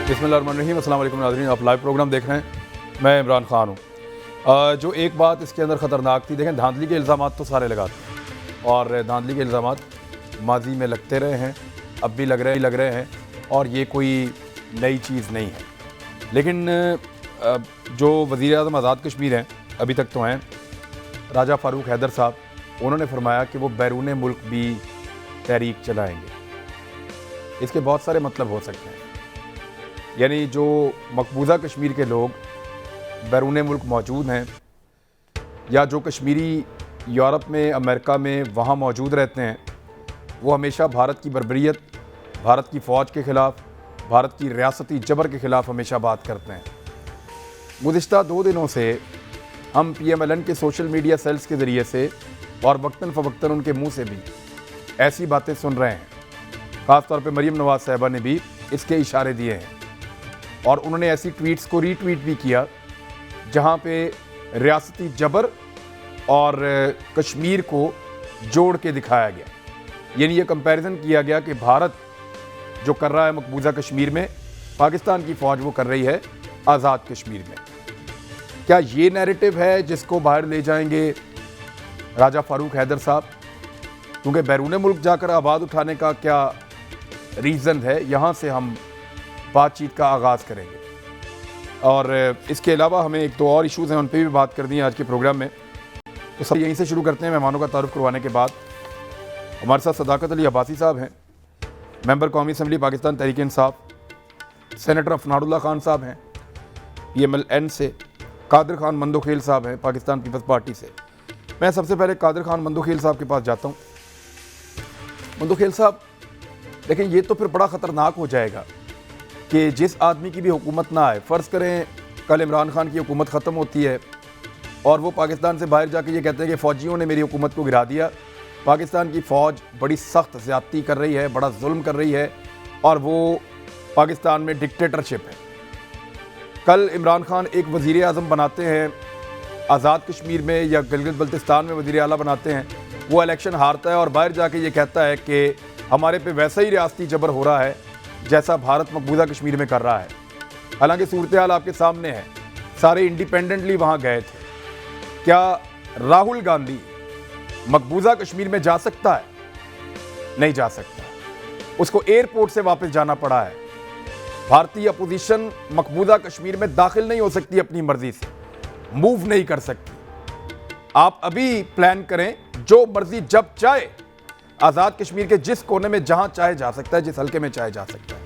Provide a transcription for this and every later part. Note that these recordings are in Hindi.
बिस्मिल्लाहिर्रहमानिर्रहीम, अस्सलाम वालेकुम नाज़रीन। आप लाइव प्रोग्राम देख रहे हैं, मैं इमरान खान हूँ। जो एक बात इसके अंदर ख़तरनाक थी, देखें धांधली के इल्ज़ाम तो सारे लगाते हैं और धांधली के इल्ज़ाम माजी में लगते रहे हैं, अब भी लग रहे हैं और ये कोई नई चीज़ नहीं है। लेकिन जो वज़ीर आज़म आज़ाद कश्मीर हैं, अभी तक तो हैं, राजा फ़ारूक हैदर साहब, उन्होंने फरमाया कि वो बैरून मुल्क भी तहरीक चलाएँगे। इसके बहुत सारे मतलब हो सकते हैं, यानी जो मकबूजा कश्मीर के लोग बैरून मुल्क मौजूद हैं या जो कश्मीरी यूरोप में, अमेरिका में वहाँ मौजूद रहते हैं, वो हमेशा भारत की बर्बरियत, भारत की फ़ौज के ख़िलाफ़, भारत की रियासती जबर के ख़िलाफ़ हमेशा बात करते हैं। गुज़िश्ता 2 दिनों से हम PMLN के सोशल मीडिया सेल्स के ज़रिए से और वक्तन फ़वक्तन उनके मुँह से भी ऐसी बातें सुन रहे हैं। ख़ास तौर पे मरीम नवाज़ साहिबा ने भी इसके इशारे दिए हैं और उन्होंने ऐसी ट्वीट्स को रीट्वीट भी किया जहां पे रियासती जबर और कश्मीर को जोड़ के दिखाया गया। यानी ये कंपैरिजन किया गया कि भारत जो कर रहा है मकबूजा कश्मीर में, पाकिस्तान की फ़ौज वो कर रही है आज़ाद कश्मीर में। क्या ये नैरेटिव है जिसको बाहर ले जाएंगे राजा फ़ारूक हैदर साहब? क्योंकि बैरून मुल्क जाकर आवाज़ उठाने का क्या रीज़न है, यहाँ से हम बातचीत का आगाज़ करेंगे। और इसके अलावा हमें एक दो और इश्यूज़ हैं, उन पर भी बात कर दी है आज के प्रोग्राम में। तो सब यहीं से शुरू करते हैं। मेहमानों का तारुफ करवाने के बाद हमारे साथ सदाकत अली अब्बासी साहब हैं, मेंबर कौमी असम्बली पाकिस्तान तहरीक इंसाफ, सेनेटर अफनादुल्लाह खान साहब हैं PMLN से, कादिर खान मंदोखेल साहब हैं पाकिस्तान पीपल्स पार्टी से। मैं सबसे पहले कादिर खान मंदोखेल साहब के पास जाता हूँ। मंदोखेल साहब, लेकिन ये तो फिर बड़ा ख़तरनाक हो जाएगा कि जिस आदमी की भी हुकूमत ना आए, फ़र्ज़ करें कल इमरान खान की हुकूमत ख़त्म होती है और वो पाकिस्तान से बाहर जाके ये कहते हैं कि फ़ौजियों ने मेरी हुकूमत को गिरा दिया, पाकिस्तान की फ़ौज बड़ी सख्त ज़्यादती कर रही है, बड़ा जुल्म कर रही है और वो पाकिस्तान में डिक्टेटरशिप है। कल इमरान खान एक वज़ीर आज़म बनाते हैं आज़ाद कश्मीर में या गिलगित बल्तिस्तान में वज़ीर आला बनाते हैं, वो इलेक्शन हारता है और बाहर जाके ये कहता है कि हमारे पे वैसा ही रियासती जबर हो रहा है जैसा भारत मकबूजा कश्मीर में कर रहा है। हालांकि सूरत हाल आपके सामने है, सारे इंडिपेंडेंटली वहाँ गए थे। क्या राहुल गांधी मकबूजा कश्मीर में जा सकता है? नहीं जा सकता, उसको एयरपोर्ट से वापस जाना पड़ा है। भारतीय अपोजिशन मकबूजा कश्मीर में दाखिल नहीं हो सकती, अपनी मर्जी से मूव नहीं कर सकती। आप अभी प्लान करें, जो मर्जी जब चाहे आज़ाद कश्मीर के जिस कोने में जहां चाहे जा सकता है, जिस हल्के में चाहे जा सकता है,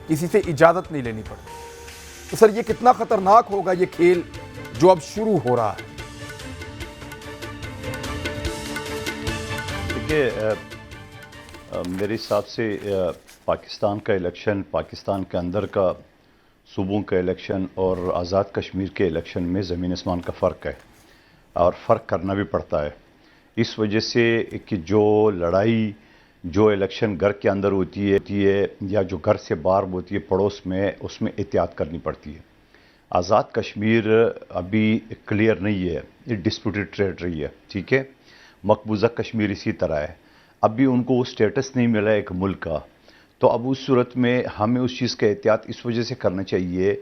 किसी से इजाज़त नहीं लेनी पड़ती। तो सर ये कितना ख़तरनाक होगा ये खेल जो अब शुरू हो रहा है? देखिए, मेरे हिसाब से पाकिस्तान का इलेक्शन, पाकिस्तान के अंदर का सूबों का इलेक्शन और आज़ाद कश्मीर के इलेक्शन में ज़मीन आसमान का फ़र्क है और फ़र्क करना भी पड़ता है। इस वजह से कि जो लड़ाई, जो इलेक्शन घर के अंदर होती है या जो घर से बाहर होती है पड़ोस में, उसमें एहतियात करनी पड़ती है। आज़ाद कश्मीर अभी क्लियर नहीं है, ये डिस्प्यूटेड टेरिटरी है, ठीक है। मकबूजा कश्मीर इसी तरह है, अभी उनको वो स्टेटस नहीं मिला है एक मुल्क का। तो अब उस सूरत में हमें उस चीज़ का एहतियात इस वजह से करना चाहिए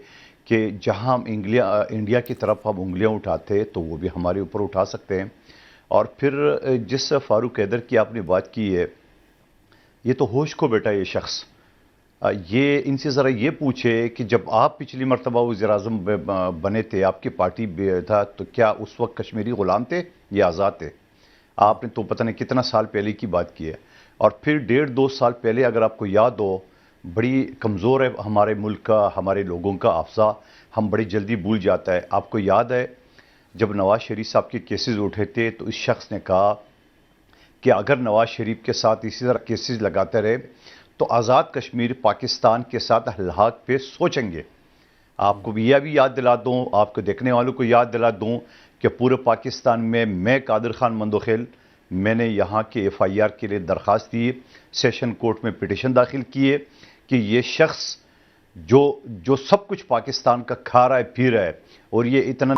कि जहाँ हम इंडिया की तरफ हम उंगलियाँ उठाते तो वो भी हमारे ऊपर उठा सकते हैं। और फिर जिस फ़ारूक हैदर की आपने बात की है, ये तो होश को बेटा ये शख्स, ये इनसे ज़रा ये पूछे कि जब आप पिछली मरतबा वज़ीर-ए-आज़म बने थे, आपकी पार्टी था, तो क्या उस वक्त कश्मीरी ग़ुलाम थे या आज़ाद थे? आपने तो पता नहीं कितना साल पहले की बात की है। और फिर 1.5-2 साल पहले अगर आपको याद हो, बड़ी कमज़ोर है हमारे मुल्क का, हमारे लोगों का हाफ़्ज़ा, हम बड़ी जल्दी भूल जाता है। आपको याद है जब नवाज़ शरीफ साहब के केसेस उठे थे तो इस शख्स ने कहा कि अगर नवाज़ शरीफ के साथ इसी तरह केसेस लगाते रहे तो आज़ाद कश्मीर पाकिस्तान के साथ हल्लाक पे सोचेंगे। आपको भी यह भी याद दिला दूँ, आपको देखने वालों को याद दिला दूँ कि पूरे पाकिस्तान में मैं कादिर खान मंदोखेल, मैंने यहाँ के FIR के लिए दरख्वास्त दी, सेशन कोर्ट में पिटीशन दाखिल किए कि ये शख्स जो सब कुछ पाकिस्तान का खा रहा है, पी रहा है, और ये इतना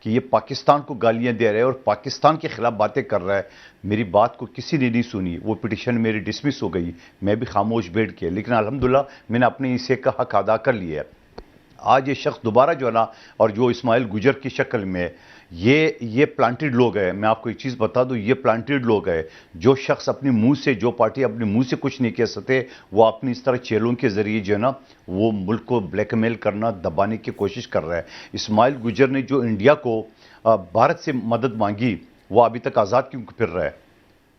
कि ये पाकिस्तान को गालियां दे रहा है और पाकिस्तान के खिलाफ बातें कर रहा है। मेरी बात को किसी ने नहीं सुनी, वो पिटिशन मेरी डिसमिस हो गई, मैं भी खामोश बैठ के, लेकिन अल्हम्दुलिल्लाह मैंने अपने हिस्से का हक अदा कर लिया है। आज ये शख्स दोबारा जो है ना, और जो इस्माइल गुजर की शक्ल में, ये प्लांटेड लोग हैं। मैं आपको एक चीज़ बता दूं, ये प्लांटेड लोग हैं। जो शख्स अपने मुंह से, जो पार्टी अपने मुंह से कुछ नहीं कह सकते, वो अपनी इस तरह चेलों के ज़रिए जो है ना, वो मुल्क को ब्लैकमेल करना, दबाने की कोशिश कर रहा है। इस्माइल गुजर ने जो इंडिया को, भारत से मदद मांगी, वो अभी तक आज़ाद क्यों फिर रहा है?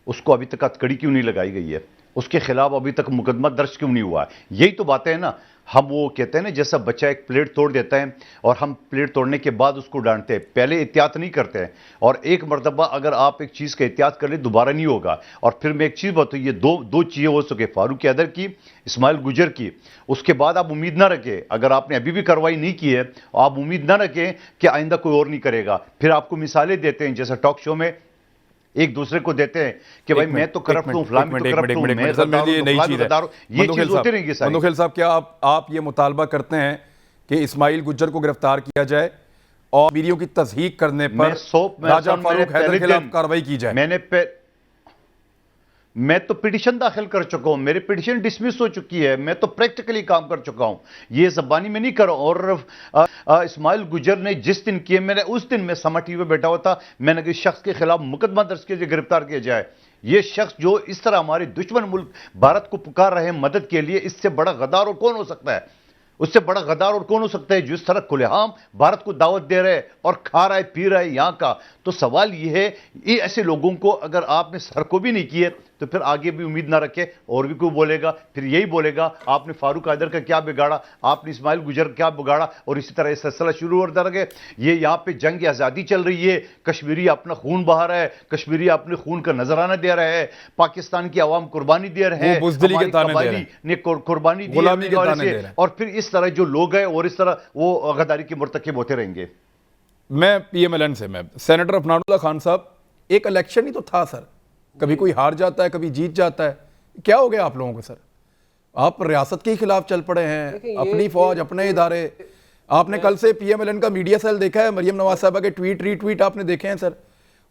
उसको अभी तक हथकड़ी क्यों नहीं लगाई गई है? उसके खिलाफ अभी तक मुकदमा दर्ज क्यों नहीं हुआ है? यही तो बातें है ना। हम वो कहते हैं ना, जैसा बच्चा एक प्लेट तोड़ देता है और हम प्लेट तोड़ने के बाद उसको डांटते हैं, पहले एहतियात नहीं करते हैं। और एक मरतबा अगर आप एक चीज़ का एहतियात कर ले, दोबारा नहीं होगा। और फिर मैं एक चीज़ बताऊँ, ये दो चीज़ें हो सके, फारूक हैदर की, इस्माइल गुजर की। उसके बाद आप उम्मीद ना रखें, अगर आपने अभी भी कार्रवाई नहीं की है, आप उम्मीद ना रखें कि आइंदा कोई और नहीं करेगा। फिर आपको मिसालें देते हैं, जैसा टॉक शो में एक दूसरे को देते हैं कि भाई मैं तो करप्ट हूं, फलां भी तो करप्ट हूं, मैं गद्दार हूं, नई चीज है। ये चीज होती रहेगी सारी। मंदोखेल साहब, क्या आप ये मुतालबा करते हैं कि इस्माइल गुज्जर को गिरफ्तार किया जाए और वीडियो की तस्हीक करने पर राजा फारूक हैदर के खिलाफ कार्रवाई की जाए? मैं तो पिटिशन दाखिल कर चुका हूं, मेरी पिटिशन डिसमिस हो चुकी है, मैं तो प्रैक्टिकली काम कर चुका हूं, ये ज़बानी में नहीं कर रहा हूं। और इस्माइल गुजर ने जिस दिन किए, मैंने उस दिन मैं समा टीवी पे बैठा हुआ था, मैंने किसी शख्स के खिलाफ मुकदमा दर्ज किया, गिरफ्तार किया जाए। ये शख्स जो इस तरह हमारे दुश्मन मुल्क भारत को पुकार रहे हैं मदद के लिए, इससे बड़ा गद्दार और कौन हो सकता है? उससे बड़ा गद्दार और कौन हो सकता है, जो इस तरह खुलेआम भारत को दावत दे रहे हैं और खा रहा है, पी रहा है यहां का? तो सवाल यह है, ये ऐसे लोगों को अगर आपने सर को भी नहीं किए, तो फिर आगे भी उम्मीद ना रखे, और भी कोई बोलेगा, फिर यही बोलेगा आपने फारूक हैदर का क्या बिगाड़ा, आपने इस्माइल गुजर क्या बिगाड़ा, और इसी तरह सिलसिला शुरू होता रहे। ये यहाँ पे जंग आज़ादी चल रही है, कश्मीरी अपना खून बहा रहा है, कश्मीरी अपने खून का नजराना दे रहा है, पाकिस्तान की आवाम कुर्बानी दे रहे हैं, कुर्बानी दी, और फिर इस तरह जो लोग हैं और इस तरह वो गद्दारी के मुर्तकिब होते रहेंगे। मैं PMLN से, मैं सेनेटर अफनानुल्लाह खान साहब, एक इलेक्शन ही तो था सर, कभी कोई हार जाता है, कभी जीत जाता है, क्या हो गया आप लोगों को सर? आप रियासत के खिलाफ चल पड़े हैं, अपनी फौज, अपने इदारे। आपने कल से PMLN का मीडिया सेल देखा है? मरियम नवाज साहबा के ट्वीट रीट्वीट आपने देखे हैं सर?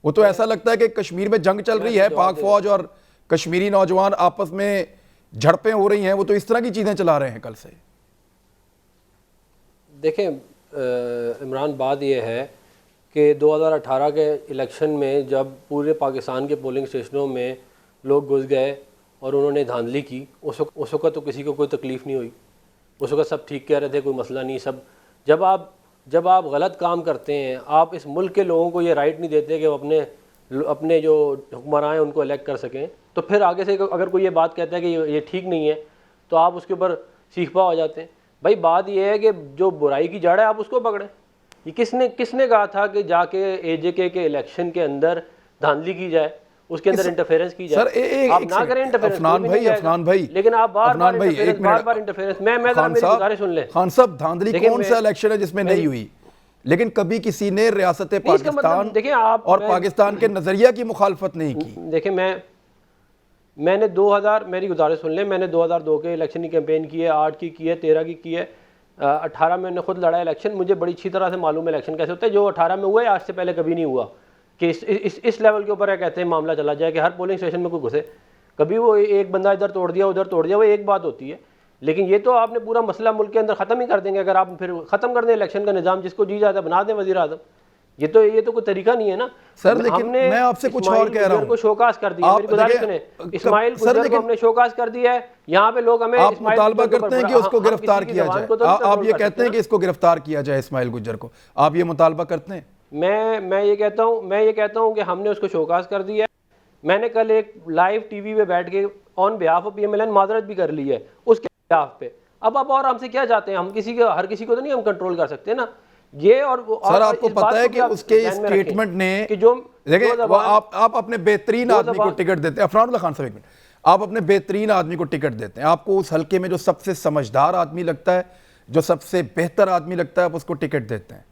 वो तो ऐसा लगता है कि कश्मीर में जंग चल रही है, पाक फौज और कश्मीरी नौजवान आपस में झड़पें हो रही हैं, वो तो इस तरह की चीजें चला रहे हैं कल से। देखें इमरान, बात यह है कि 2018 के इलेक्शन में जब पूरे पाकिस्तान के पोलिंग स्टेशनों में लोग घुस गए और उन्होंने धांधली की, उस वक्त तो किसी को कोई तकलीफ़ नहीं हुई, उस वक्त सब ठीक कह रहे थे, कोई मसला नहीं। सब जब आप गलत काम करते हैं, आप इस मुल्क के लोगों को ये राइट नहीं देते कि वो अपने जो हुक्मरान हैं उनको इलेक्ट कर सकें, तो फिर आगे से अगर कोई ये बात कहता है कि ये ठीक नहीं है, तो आप उसके ऊपर सीखपा हो जाते हैं। भाई बात यह है कि जो बुराई की जड़ है आप उसको पकड़ें। ये किसने कहा था कि जाके AJK के इलेक्शन के अंदर धांधली की जाए, उसके अंदर इंटरफेरेंस की जाए? सर आप ना करें इंटरफेरेंस, अफनान भाई, लेकिन आप बार बार इंटरफेरेंस। मैं मेरी गुजारिश सुन लें। खान साहब, धांधली कौन सा इलेक्शन है जिसमें नहीं हुई? लेकिन कभी किसी ने रियासत पाकिस्तान और पाकिस्तान के नजरिया की मुखालफत नहीं की। देखिए मैंने 2000, मेरी गुजारिश सुन लें, मैंने 2002 के इलेक्शन की कैंपेन की है, 8 की है, 13 की है, 18 में मैंने खुद लड़ा इलेक्शन। मुझे बड़ी अच्छी तरह से मालूम है इलेक्शन कैसे होता है। जो 18 में हुआ है आज से पहले कभी नहीं हुआ कि इस लेवल के ऊपर कहते हैं मामला चला जाए कि हर पोलिंग स्टेशन में कोई घुसे। कभी वो एक बंदा इधर तोड़ दिया, उधर तोड़ दिया, वो एक बात होती है, लेकिन ये तो आपने पूरा मसला मुल्क के अंदर ख़त्म ही कर देंगे अगर आप फिर ख़त्म कर दें इलेक्शन का निज़ाम, जिसको जी जाता है बना दें वज़ीर आज़म। ये तो कोई तरीका नहीं है ना सर। लेकिन मैं आपसे कुछ और कह रहा हूं, को शोकास कर दिया, मेरी गुजारिश सुने, इस्माइल गुजर को हमने शोकास कर दिया है। यहाँ पे लोग हमें आप मुतालबा करते हैं कि उसको गिरफ्तार किया जाए, आप ये कहते हैं कि इसको गिरफ्तार किया जाए इस्माइल गुजर को, आप ये मुतालबा करते हैं? मैं ये कहता हूँ कि हमने उसको शोकास कर दिया है। मैंने कल एक लाइव टीवी पे बैठ के ऑन बिहाफ ऑफ PMLN माजरत भी कर ली है उसके बिहाफ पे। अब आप और हमसे क्या चाहते हैं? हम हर किसी को तो नहीं हम कंट्रोल कर सकते ना। ये और सर आपको पता है कि उसके स्टेटमेंट ने कि जो देखिए आप अपने बेहतरीन आदमी को टिकट देते हैं, अफनानुल्लाह खान साहब एक मिनट, आप अपने बेहतरीन आदमी को टिकट देते हैं, आपको उस हल्के में जो सबसे समझदार आदमी लगता है, जो सबसे बेहतर आदमी लगता है, आप उसको टिकट देते हैं।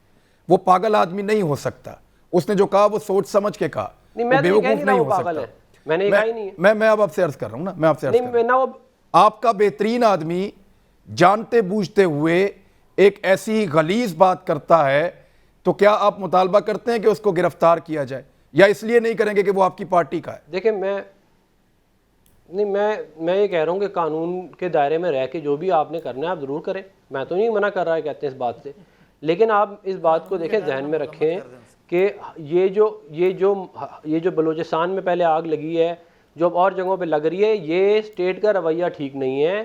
वो पागल आदमी नहीं हो सकता, उसने जो कहा वो सोच समझ के कहा, बेवकूफ नहीं हो सकता। मैंने कहा ही नहीं है। मैं अब आपसे अर्ज कर रहा हूं ना, मैं आपसे अर्ज कर रहा हूं, आपका बेहतरीन आदमी जानते बूझते हुए एक ऐसी गलीज बात करता है तो क्या आप मुतालबा करते हैं कि उसको गिरफ्तार किया जाए, या इसलिए नहीं करेंगे कि वो आपकी पार्टी का है? देखिए मैं ये कह रहा हूँ कि कानून के दायरे में रह के जो भी आपने करना है आप ज़रूर करें, मैं तो नहीं मना कर रहा है कहते हैं इस बात से, लेकिन आप इस बात को देखें, जहन में रखें कि ये जो बलूचिस्तान में पहले आग लगी है, जो अब और जगहों पे लग रही है, ये स्टेट का रवैया ठीक नहीं है।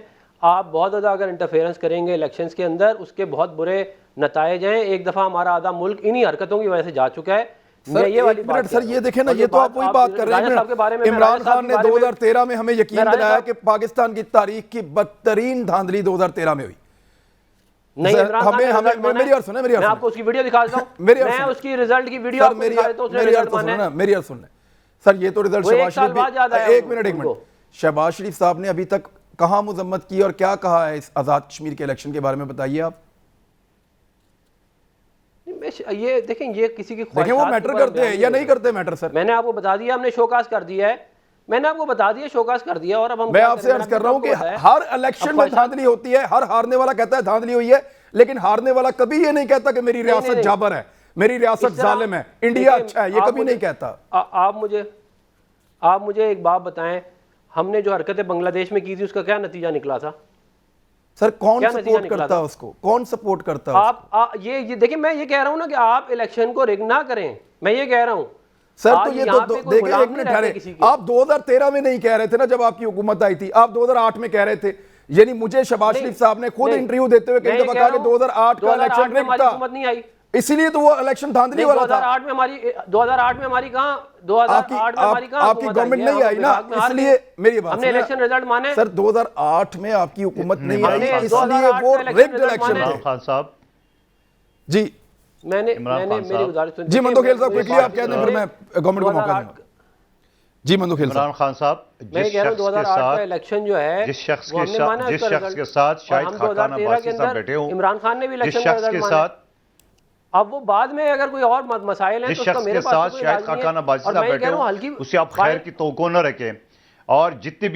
आप बहुत ज़्यादा अगर इंटरफेरेंस करेंगे इलेक्शंस के अंदर, उसके बहुत बुरे नतायज हैं। एक दफ़ा हमारा आधा मुल्क इन्हीं हरकतों की वजह से जा चुका है। सर ये वाली बात सर ये देखें ना, ये तो आप वही बात कर रहे हैं। इमरान खान ने 2013 में हमें यकीन दिलाया कि पाकिस्तान की तारीख की बदतरीन धांधली 2013 में हुई। नहीं, मेरी अर्ज सुने, मैं आपको उसकी वीडियो दिखा देता हूं, मैं उसकी रिजल्ट की वीडियो आपको दिखा देता हूं, उसने रिजल्ट माना है। मेरी अर्ज सुनने सर, ये तो रिजल्ट शहबाज शरीफ, एक मिनट, शहबाज शरीफ साहब ने अभी तक कहां मजम्मत की और क्या कहा है इस आजाद कश्मीर के इलेक्शन के बारे में, बताइए आप। ये देखें, ये किसी की देखें वो मैटर करते हैं या नहीं करते मैटर? सर मैंने आपको बता दिया, हमने शोकास कर दिया है, मैंने आपको बता दिया, शोकास कर दिया। और अब हम मैं आपसे अर्ज कर रहा हूं कि हर इलेक्शन में धांधली होती है, हर हारने वाला कहता है धांधली हुई है, लेकिन हारने वाला कभी ये नहीं कहता कि मेरी रियासत जाबर है, मेरी रियासत जालिम है, इंडिया अच्छा है, ये कभी नहीं कहता। आप मुझे एक बात बताएं, हमने जो हरकतें बांग्लादेश में की थी उसका क्या नतीजा निकला था? सर कौन सपोर्ट करता है उसको? कौन सपोर्ट करता है? आप ये देखिए, मैं ये कह रहा हूं ना कि आप इलेक्शन को रिग ना करें, मैं ये कह रहा हूं सर। तो ये तो देखिए, एक मिनट ठहरे, आप 2013 में नहीं कह रहे थे ना जब आपकी हुकूमत आई थी, आप 2008 में कह रहे थे। यानी मुझे शहबाज शरीफ साहब ने खुद इंटरव्यू देते हुए कई दफा कहा कि 2008 का इलेक्शन रिग था, हुकूमत नहीं आई, इसीलिए तो वो इलेक्शन धांधली वाला था। 2008 में हमारी कहां, 2008 में हमारी कहां आपकी गवर्नमेंट नहीं आई ना, इसलिए मेरी बात हमने इलेक्शन रिजल्ट माने। सर 2008 में आपकी हुकूमत नहीं आई, इसलिए वो रिग्ड इलेक्शन थे। खान साहब जी, मैंने मेरी गुजारिश सुनिए। जी मंदोखेल साहब क्विकली आप कह दें, फिर मैं गवर्नमेंट को मौका दूंगा। जी मंदोखेल इमरान खान साहब, मैं कह रहा हूं 2008 का इलेक्शन जो है, जिस शख्स के साथ शायद खाकाना बासी साहब बैठे हों, इमरान खान ने भी इलेक्शन का रिजल्ट माना। अब वो बाद में अगर कोई और मसाइल हैं तो उसका मेरे पास कोई इलाज नहीं है। बाजी साहब बैठे हों, उससे आप खैर की तवक्को न रखें। और जितनी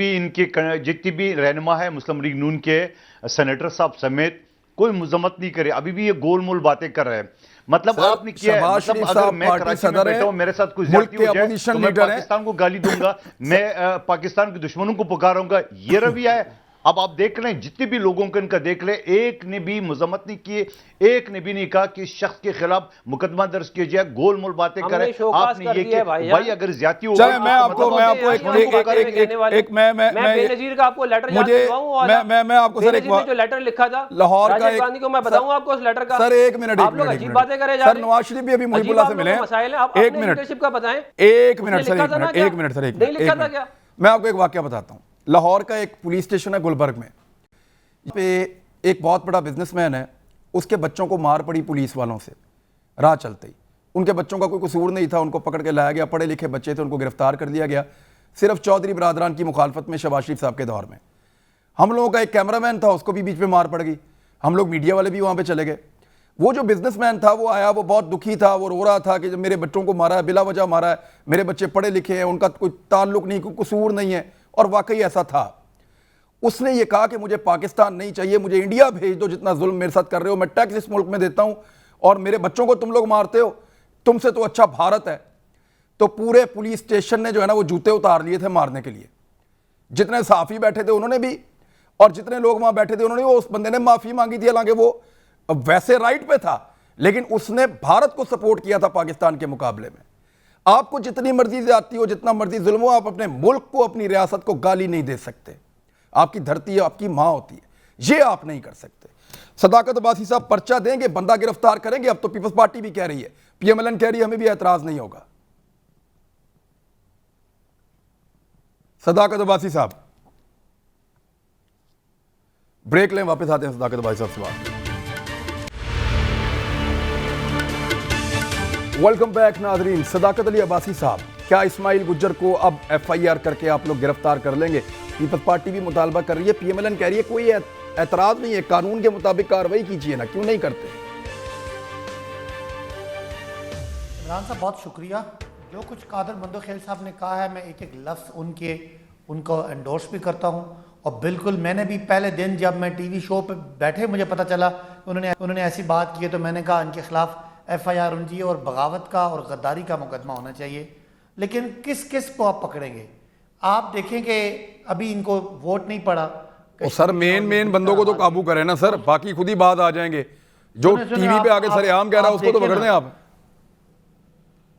भी रहनुमा है मुस्लिम लीग नून के सेनेटर साहब समेत, कोई मजम्मत नहीं करे, अभी भी ये गोलमोल बातें कर रहे हैं। मतलब आपने किया है, मतलब अगर मैं कराची में बैठा हूं, मेरे साथ कुछ ज्यादती हो जाए तो मैं पाकिस्तान को गाली दूंगा, मैं पाकिस्तान के दुश्मनों को पुकारूंगा, ये रवैया है। अब आप देख लें, जितने भी लोगों को इनका देख ले, एक ने भी मजम्मत नहीं किए, एक ने भी नहीं कहा कि इस शख्स के खिलाफ मुकदमा दर्ज किया जाए, गोलमोल बातें करें। आपने ये किया भाई, अगर ज्यादती हो, मैं आपको बेनजीर का आपको लेटर मैं आपको सर एक जो लेटर लिखा था लाहौर का, गांधी को मैं बताऊंगा आपको उस लेटर का। सर एक मिनट, आप लोग अजीब बातें करे जा रहे हैं। नवाज शरीफ भी अभी मुहिबुल्लाह से मिले, एक मिनट का बताएं, एक मिनट सर, एक मिनट सर, नहीं लिखा था क्या? मैं आपको एक वाकया बताता हूं। लाहौर का एक पुलिस स्टेशन है गुलबर्ग में, पे एक बहुत बड़ा बिजनेसमैन है, उसके बच्चों को मार पड़ी पुलिस वालों से राह चलते ही। उनके बच्चों का कोई कसूर नहीं था, उनको पकड़ के लाया गया, पढ़े लिखे बच्चे थे, उनको गिरफ्तार कर लिया गया, सिर्फ चौधरी बरादरान की मुखालफत में शहबाज शरीफ साहब के दौर में। हम लोगों का एक कैमरामैन था, उसको भी बीच में मार पड़ गई, हम लोग मीडिया वाले भी वहाँ पर चले गए। वो जो बिजनेसमैन था वो आया, वो बहुत दुखी था, वो रो रहा था कि जब मेरे बच्चों को मारा है, बिला वजह मारा है, मेरे बच्चे पढ़े लिखे हैं, उनका कोई ताल्लुक नहीं, कोई कसूर नहीं है। और वाकई ऐसा था। उसने ये कहा कि मुझे पाकिस्तान नहीं चाहिए, मुझे इंडिया भेज दो, जितना जुल्म मेरे साथ कर रहे हो, मैं टैक्स इस मुल्क में देता हूं और मेरे बच्चों को तुम लोग मारते हो, तुमसे तो अच्छा भारत है। तो पूरे पुलिस स्टेशन ने जो है ना वो जूते उतार लिए थे मारने के लिए। जितने सहाफी बैठे थे उन्होंने भी, और जितने लोग वहां बैठे थे उन्होंने, उस बंदे ने माफी मांगी थी, हालांकि वो वैसे राइट पे था, लेकिन उसने भारत को सपोर्ट किया था पाकिस्तान के मुकाबले में। आपको जितनी मर्जी ज्यादती हो, जितना मर्जी जुल्म हो, आप अपने मुल्क को, अपनी रियासत को गाली नहीं दे सकते। आपकी धरती आपकी मां होती है, ये आप नहीं कर सकते। सदाकत अब्बासी साहब पर्चा देंगे, बंदा गिरफ्तार करेंगे। अब तो पीपल्स पार्टी भी कह रही है, पीएमएलएन कह रही है, हमें भी एतराज नहीं होगा। सदाकत अब्बासी साहब ब्रेक लें, वापस आते हैं सदाकत अब्बासी साहब से बात। वेलकम बैक नाजरीन। सदाकत अली अब्बासी साहब, क्या इस्माइल गुज्जर को अब एफआईआर करके आप लोग गिरफ्तार कर लेंगे? पीपल्स पार्टी भी मुतालबा कर रही है, पीएमएलएन कह रही है कोई एतराज नहीं है, कानून के मुताबिक कार्रवाई कीजिए ना, क्यों नहीं करते? इमरान साहब बहुत शुक्रिया। जो कुछ कादर मंदोखेल साहब ने कहा है, मैं एक एक लफ्ज़ उनको एंडोर्स भी करता हूँ। और बिल्कुल मैंने भी पहले दिन जब मैं टीवी शो पे बैठे मुझे पता चला उन्होंने ऐसी बात की है, तो मैंने कहा इनके खिलाफ FIR होनी चाहिए और बगावत का और गद्दारी का मुकदमा होना चाहिए। लेकिन किस किस को आप पकड़ेंगे? आप देखें कि अभी इनको वोट नहीं पड़ा। और सर मेन बंदों को तो काबू करें ना सर, बाकी खुद ही बात आ जाएंगे। जो टीवी पे आके सरेआम कह रहा है उसको तो पकड़ दें आप।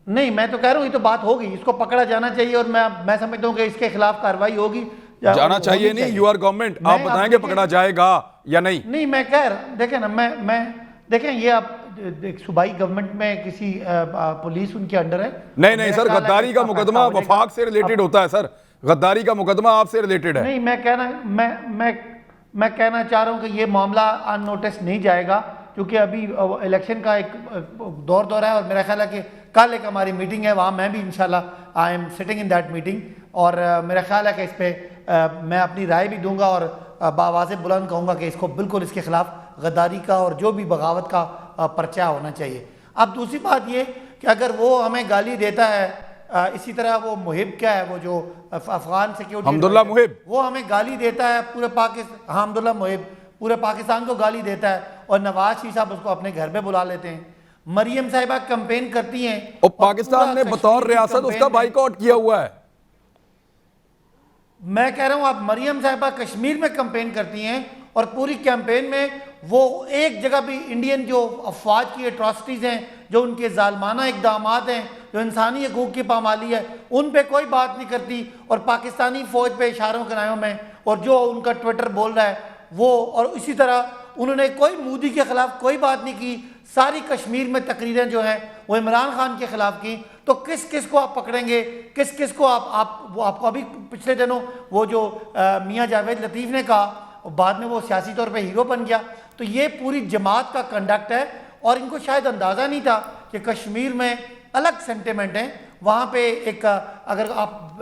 नहीं, मैं तो कह रहा हूँ ये तो बात होगी, इसको पकड़ा जाना चाहिए और मैं समझता हूँ कि इसके खिलाफ कार्रवाई होगी। जाना चाहिए नहीं, यू आर गवर्नमेंट, आप बताएंगे पकड़ा जाएगा या नहीं? नहीं, मैं कह रहा, देखें ना, मैं देखें, ये आप सूबाई गवर्नमेंट में किसी पुलिस उनके अंडर है। नहीं सर, गद्दारी का मुकदमा वफाक से रिलेटेड होता है सर, गद्दारी का मुकदमा आपसे रिलेटेड है। नहीं, मैं कहना चाह रहा हूँ कि ये मामला अननोटिस नहीं जाएगा, क्योंकि अभी इलेक्शन का एक दौर है और मेरा ख्याल है कि कल एक हमारी मीटिंग है, वहाँ मैं भी इंशाल्लाह I am sitting in that meeting, और मेरा ख्याल है कि इस पर मैं अपनी राय भी दूंगा और बावाज़ बुलंद कहूँगा कि इसको बिल्कुल इसके खिलाफ गद्दारी का और जो भी बगावत का पर्चा होना चाहिए। अब दूसरी बात ये कि अगर वो हमें गाली देता है, इसी तरह वो मुहिब क्या है, वो जो अफगान सिक्योरिटी हमदुल्ला मुहिब, वो हमें गाली देता है पूरे पाकिस्तान, हमदुल्ला मुहिब पूरे पाकिस्तान को गाली देता है और नवाज शरीफ साहब उसको अपने घर पे बुला लेते हैं। मरियम साहिबा कैंपेन करती हैं और पाकिस्तान ने बतौर रियासत उसका बाइकआउट किया हुआ है। मैं कह रहा हूं, आप मरियम साहिबा कश्मीर में कैंपेन करती हैं और पूरी कैंपेन में वो एक जगह भी इंडियन जो अफवाज की एट्रॉसिटीज़ हैं, जो उनके जालमाना इकदामात हैं, जो इंसानी हकूक़ की पामाली है, उन पे कोई बात नहीं करती और पाकिस्तानी फ़ौज पे इशारों किनारों में, और जो उनका ट्विटर बोल रहा है वो, और इसी तरह उन्होंने कोई मोदी के ख़िलाफ़ कोई बात नहीं की। सारी कश्मीर में तकरीरें जो हैं वो इमरान खान के ख़िलाफ़ की। तो किस किस को आप पकड़ेंगे, किस किस को वो आपको अभी पिछले दिनों वो जो मियाँ जावेद लतीफ़ ने कहा, बाद में वो सियासी तौर पे हीरो बन गया। तो ये पूरी जमात का कंडक्ट है और इनको शायद अंदाज़ा नहीं था कि कश्मीर में अलग सेंटिमेंट हैं। वहाँ पे एक अगर आप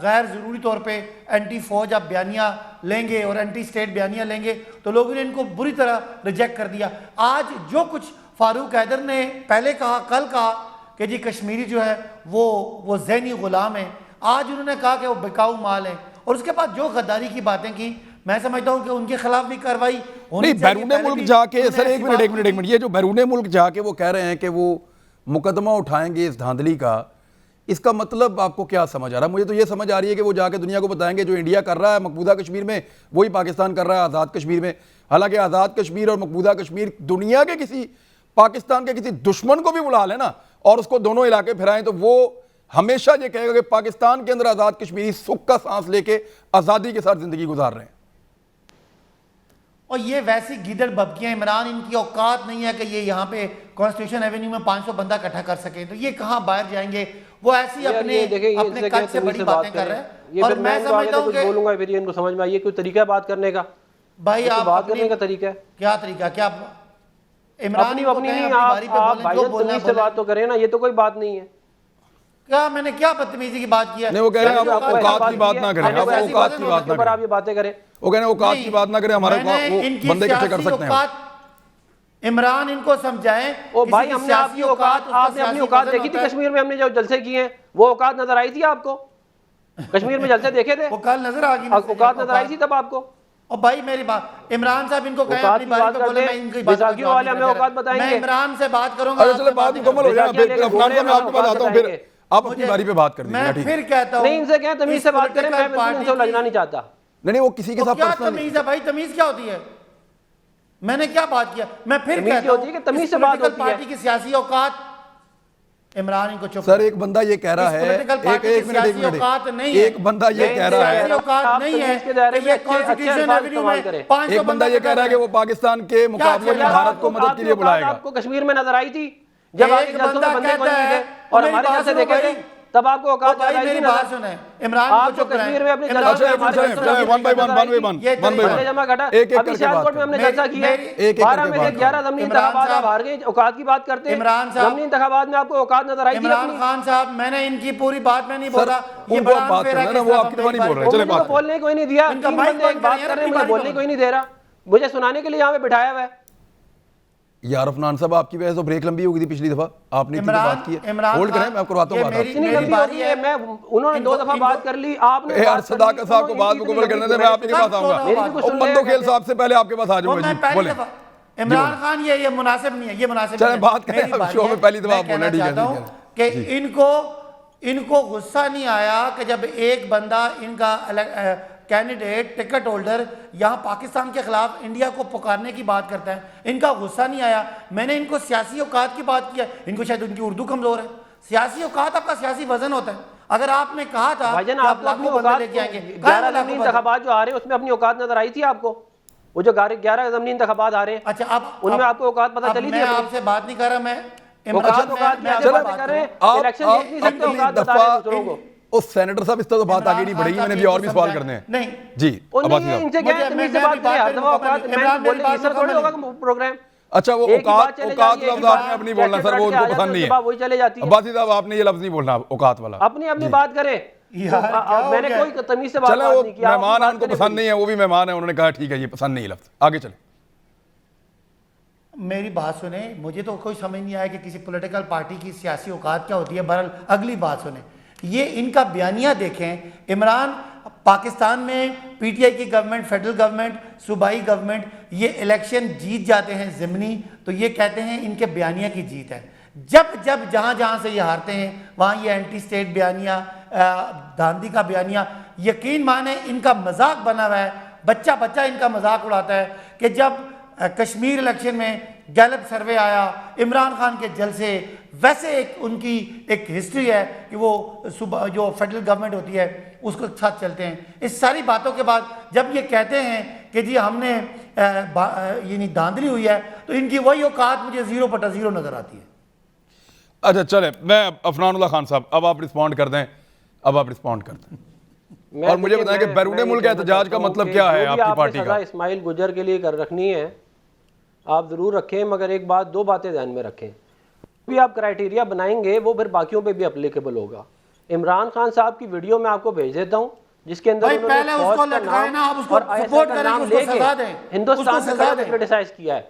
गैर ज़रूरी तौर पे एंटी फ़ौज आप बयानियाँ लेंगे और एंटी स्टेट बयानियाँ लेंगे तो लोगों ने इनको बुरी तरह रिजेक्ट कर दिया। आज जो कुछ फारूक हैदर ने पहले कहा, कल कहा कि जी कश्मीरी जो है वो ज़हनी ग़ुलाम है, आज उन्होंने कहा कि वो बिकाऊ माल है, और उसके बाद जो गद्दारी की बातें की, मैं समझता हूं कि उनके खिलाफ भी कार्रवाई होनी नहीं। बैरूने मुल्क जाके सर, एक मिनट, ये जो बैरूने मुल्क जाके वो कह रहे हैं कि वो मुकदमा उठाएंगे इस धांधली का, इसका मतलब आपको क्या समझ आ रहा है? मुझे तो ये समझ आ रही है कि वो जाके दुनिया को बताएंगे जो इंडिया कर रहा है मकबूजा कश्मीर में वही पाकिस्तान कर रहा है आज़ाद कश्मीर में। हालांकि आज़ाद कश्मीर और मकबूजा कश्मीर दुनिया के किसी, पाकिस्तान के किसी दुश्मन को भी बुला लेना और उसको दोनों इलाके फिराएं तो वो हमेशा ये कहेगा कि पाकिस्तान के अंदर आज़ाद कश्मीरी सुख का सांस लेके आज़ादी के साथ ज़िंदगी गुजार रहे हैं। और ये वैसी गीदड़ बबकियां, इमरान इनकी औकात नहीं है कि ये यहाँ पे कॉन्स्टिट्यूशन एवेन्यू में 500 बंदा इकट्ठा कर सके, तो ये कहाँ बाहर जाएंगे? वो ऐसी अपने कद से बड़ी बातें कर रहे हैं। और मैं समझता हूँ कि बोलूंगा फिर इनको समझ में आइए कोई तरीका है बात करने का। भाई आप बात करने का तरीका है क्या? तरीका क्या? इमरान अपनी नहीं, आप भाईजान से बात तो करें ना, ये तो कोई बात नहीं है। क्या मैंने क्या बदतमीजी की बात किया? नहीं, वो कह रहे हैं आप औकात की बात ना करें, आप औकात की बात ना करें, आप ये बातें करें। वो कह रहे हैं औकात की बात ना करें, हमारे बंदे कैसे कर सकते हैं? इमरान इनको समझाएं। ओ भाई, हमने आपकी औकात, आपने अपनी औकात देखी थी कश्मीर में? हमने जो जलसे किए हैं वो औकात नजर आई थी आपको? कश्मीर में जलसे देखे थे? वो कल नजर आ गई, औकात नजर आई थी तब आपको? और भाई मेरी बात, इमरान साहब इनको कहें अपनी बात पे बोले, मैं इनकी बात वाले हमें औकात बताएंगे। मैं इमरान से बात करूंगा। अरे चलो बात मुकम्मल हो जाए, फिर अफगान साहब मैं आपके पास आता हूं, फिर आप अपनी बारी पे बात कर दीजिए। मैं फिर कहता हूं, नहीं इनसे कहें तमीज से बात करें, मैं बिल्कुल इनसे लड़ना नहीं चाहता। नहीं वो किसी के साथ क्या पर्सनल तमीज है भाई? तमीज क्या होती है? मैंने क्या बात किया? मैं फिर कहता हूं कि तमीज से बात होती है। पार्टी की सियासी औकात, इमरान इनको चुप। सर एक बंदा ये कह रहा है, एक मिनट, एक बंदा ये कह रहा है, एक बंदा ये कह रहा है कि वो पाकिस्तान के मुकाबले में भारत को मदद के लिए बुलाएगा। आपको कश्मीर में नजर आई थी जब आगे जलसों में बंदे कोई नहीं थे और हमारे जलसे देखे थे तब आपको औकात भाई मेरी बात सुने। इमरान आपको कश्मीर में अपने जलसे एक एक सियालकोट में हमने जलसा किया, 12 में से 11 ज़मीनी इंतखाबात आप हार गए, औकात की बात करते हैं। ज़मीनी इंतखाबात में आपको औकात नजर आई थी? इमरान खान साहब, मैंने इनकी पूरी बात में नहीं बोला, ये उनको आप बात करना ना, वो आपकी बात नहीं बोल रहे। चले बात बोलने कोई नहीं दिया, तीन बंदे एक बात कर रहे हैं, मुझे बोलने कोई नहीं दे रहा, मुझे सुनाने के लिए यहाँ पे बिठाया हुआ है। यार अफनान साहब आपकी वजह से ब्रेक लंबी हो गई थी पिछली दफा, आपने इतनी बात की है। होल्ड करें, मैं करवाता हूं बात। इतनी लंबी होती है, मैं उन्होंने 2 दफा बात कर ली, आपने यार सदाकत साहब को बात मुकम्मल करने दे, मैं आपके पास आऊंगा। मेरी भी कुछ सुन ले। बंदो खेल साहब से पहले आपके पास आ जाऊंगा जी, बोले। इमरान खान ये मुनासिब नहीं है, ये मुनासिब चलें नहीं है। बात करें, मेरी अब बात शो है, में पहली दफा मैं आप बोल कहना रहे हैं, चाहता हूं कि इनको गुस्सा नहीं आया कि जब एक बंदा इनका कैंडिडेट टिकट होल्डर यहाँ पाकिस्तान के खिलाफ इंडिया को पुकारने की बात करता है, इनका गुस्सा नहीं आया। मैंने इनको सियासी औकात की बात किया, इनको शायद उनकी उर्दू कमजोर है। सियासी औकात आपका सियासी वजन होता है। अगर आपने कहा था भाईजान, कि आप आपको अपनी लाखों बंदे औकात लेके आएंगे, 11 ज़मीनी इंतखाबात जो आ रहे हैं उसमें अपनी औकात नजर आई थी आपको? वो जो 11 ज़मीनी इंतखाबात आ रहे हैं, अच्छा आप उनमें आपको औकात पता चली थी? मैं आपसे बात नहीं कर रहा, मैं औकात की आप बात कर रहे हैं, इलेक्शन जीत नहीं सकते, औकात बता रहे हैं दूसरों को। ओ सेनेटर साहब, इस तरह तो बात आगे नहीं बढ़ेगी, मैंने भी और भी सवाल करने हैं। नहीं जी अब्बासी साहब। इनसे क्या है, तमीज से बात करें, हर दफा औकात मैं बोल रही सर थोड़ी होगा प्रोग्राम। अच्छा वो औकात लफ्ज आपने अपनी बोलना सर, वो उनको पसंद नहीं है। वही चले जाती है। अब्बासी साहब आपने ये लफ्ज नहीं बोलना औकात वाला, अपनी अपनी बात करें। मैंने कोई तमीज से चले वो बात नहीं की। मेहमान है, उनको पसंद नहीं है, वो भी मेहमान है, उन्होंने कहा ठीक है ये पसंद नहीं है लफ्ज, आगे चले। मेरी बात सुने, मुझे तो कोई समझ नहीं आया कि किसी पॉलिटिकल पार्टी की सियासी औकात क्या होती है। बहरहाल अगली बात सुने, ये इनका बयानिया देखें। इमरान पाकिस्तान में पीटीआई की गवर्नमेंट, फेडरल गवर्नमेंट, सूबाई गवर्नमेंट ये इलेक्शन जीत जाते हैं ज़िमनी, तो ये कहते हैं इनके बयानिया की जीत है। जब जब जहाँ जहाँ से ये हारते हैं वहाँ ये एंटी स्टेट बयानिया, धांधी का बयानिया, यकीन माने इनका मजाक बना हुआ है। बच्चा बच्चा इनका मजाक उड़ाता है कि जब कश्मीर इलेक्शन में गैलप सर्वे आया, इमरान खान के जलसे, वैसे एक उनकी एक हिस्ट्री है कि वो सुबह जो फेडरल गवर्नमेंट होती है उसको साथ चलते हैं। इस सारी बातों के बाद जब ये कहते हैं कि जी हमने यानी धांधली हुई है, तो इनकी वही औकात मुझे 0/0 नजर आती है। अच्छा चले, मैं अफनानुल्लाह खान साहब, अब आप रिस्पॉन्ड कर दें, अब आप रिस्पॉन्ड कर दें और मुझे बताएं कि बैरून मुल्क एहतजाज का मतलब क्या है आपकी पार्टी का? इस्माइल गुजर के लिए कर रखनी है आप ज़रूर रखें, मगर एक बात, दो बातें ध्यान में रखें। भी आप क्राइटेरिया बनाएंगे वो फिर बाकियों पे भी अप्लीकेबल होगा। इमरान खान साहब की वीडियो मैं आपको भेज देता हूँ जिसके अंदर पहले उसको लटकाए ना, आप उसको सपोर्ट करें, उसको सजा दें, हिंदुस्तान में क्रिटिसाइज किया है,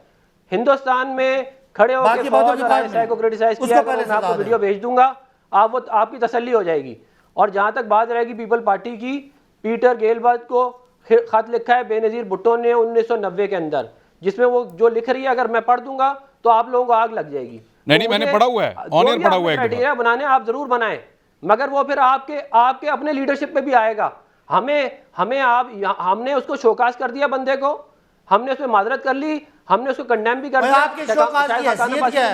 हिंदुस्तान में खड़े होकर फौज और आईएसआई को क्रिटिसाइज किया है। मैं आपको वीडियो भेज दूंगा, आप वो आपकी तसल्ली हो जाएगी। और जहां तक बात रहेगी पीपल पार्टी की, पीटर गेलबर्ट को खत लिखा है बेनजीर भुट्टो ने 1990 के अंदर, जिसमें वो जो लिख रही है अगर मैं पढ़ दूंगा तो आप लोगों को आग लग जाएगी। नहीं मैंने पढ़ा हुआ है, ऑन एयर पढ़ा हुआ है। क्राइटेरिया बनाने आप जरूर बनाएं, मगर वो फिर आपके अपने लीडरशिप पे भी आएगा। हमने उसको शोकास कर दिया बंदे को, हमने उसमें माजरत कर ली, हमने उसको कंडेम भी कर दिया,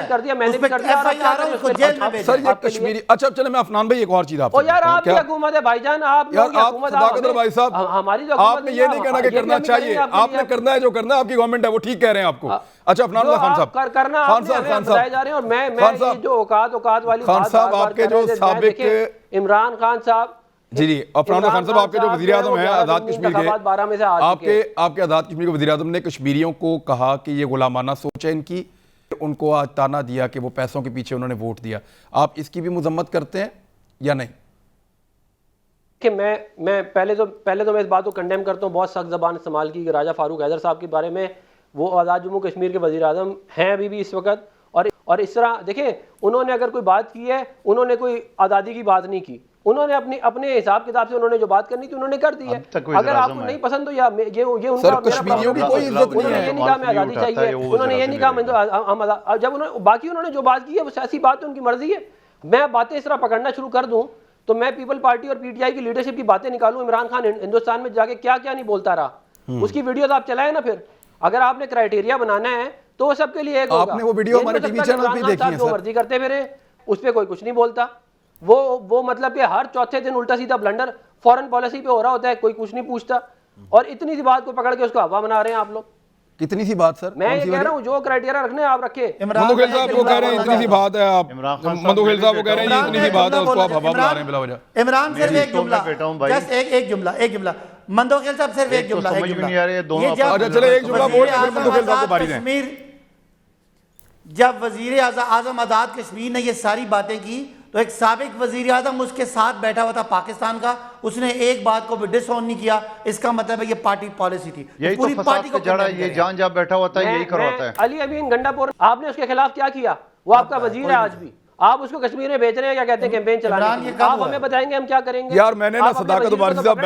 कर दिया, मैंने भी कर दिया। सर ये कश्मीरी, अच्छा चले मैं अफनान भाई एक और चीज आपसे, यार आपकी हुकूमत है भाईजान, आप भाई साहब, हमारी आपने ये नहीं कहना कि करना चाहिए, आपने करना है जो करना है, आपकी गवर्नमेंट है वो ठीक कह रहे हैं आपको। अच्छा अफनानुल्लाह खान साहब, करना खान साहब जा रहे हैं, और मैं जो औकात वाली खान साहब आपके जो साबिक इमरान खान साहब, जी अफनानुल्लाह खान साहब आपके जो वज़ीर आज़म हैं आज़ाद कश्मीर के, आपके आज़ाद कश्मीर के वज़ीर आज़म ने कश्मीरियों को कहा कि ये गुलामाना सोच है इनकी, उनको आज ताना दिया कि वो पैसों के पीछे उन्होंने वोट दिया। आप इसकी भी मजम्मत करते हैं या नहीं? कि मैं पहले तो मैं इस बात को कंडेम करता हूँ, बहुत सख्त ज़बान इस्तेमाल की राजा फारूक हैदर साहब के बारे में। वो आज़ाद जम्मू कश्मीर के वज़ीर आज़म हैं अभी भी इस वक्त, और इस तरह देखें, उन्होंने अगर कोई बात की है, उन्होंने कोई आज़ादी की बात नहीं की, उन्होंने अपने हिसाब किताब से उन्होंने जो बात करनी थी उन्होंने कर दी है। अगर आपको नहीं पसंद तो ये उनका, कश्मीरियों की कोई इज्जत नहीं है, ये नहीं कहा मैं आज़ादी चाहिए, उन्होंने ये नहीं कहा हम जब उन्होंने जो बात की है वो सियासी बात है, उनकी मर्जी है। मैं बातें इस तरह पकड़ना शुरू कर दूं तो मैं पीपल पार्टी और पीटीआई की लीडरशिप की बातें निकालूं। इमरान खान हिंदुस्तान में जाके क्या क्या नहीं बोलता रहा, उसकी वीडियोस आप चलाएं ना। फिर अगर आपने क्राइटेरिया बनाना है तो वो सबके लिए एक होगा। आपने वो वीडियो हमारे टीवी चैनल पे देखी है, जो मर्जी करते फिरे, उस पर कोई कुछ नहीं बोलता। वो मतलब कि हर चौथे दिन उल्टा सीधा ब्लंडर फॉरेन पॉलिसी पे हो रहा होता है, कोई कुछ नहीं पूछता, और इतनी सी बात को पकड़ के उसको हवा बना रहे हैं आप लोग। कितनी सी बात सर? मैं ये कह रहा हूँ जो क्राइटेरिया रखने आप रखे। मंदोखेल साहब वो कह रहे हैं इतनी सी बात है, आप मंदोखेल साहब वो कह रहे हैं इतनी सी बात है, उसको आप हवा बना रहे हैं बिला वजह। इमरान सिर्फ एक जुमला, जस्ट एक जुमला मंदोखेल साहब सिर्फ एक जुमला, अच्छा चले एक जुमला बोल के मंदोखेल साहब को बारी दें। जब वजीर आजम आज़ाद कश्मीर ने ये सारी बातें की तो एक साबिक वजीर आजम उसके साथ बैठा हुआ था पाकिस्तान का, उसने एक बात को भी डिसऑन नहीं किया। इसका मतलब है ये पार्टी पॉलिसी थी, यही पूरी तो पार्टी को जड़ा, ये जान जा बैठा हुआ था, यही करवाता है। अली अमीन गंडापुर, आपने उसके खिलाफ क्या किया? वो आपका वजीर है आज भी, आप उसको कश्मीर में भेज रहे हैं, क्या कहते हैं कैंपेन चलाने। आप हमें बताएंगे हम क्या करेंगे? यार मैंने ना सदाकत वारसी साहब,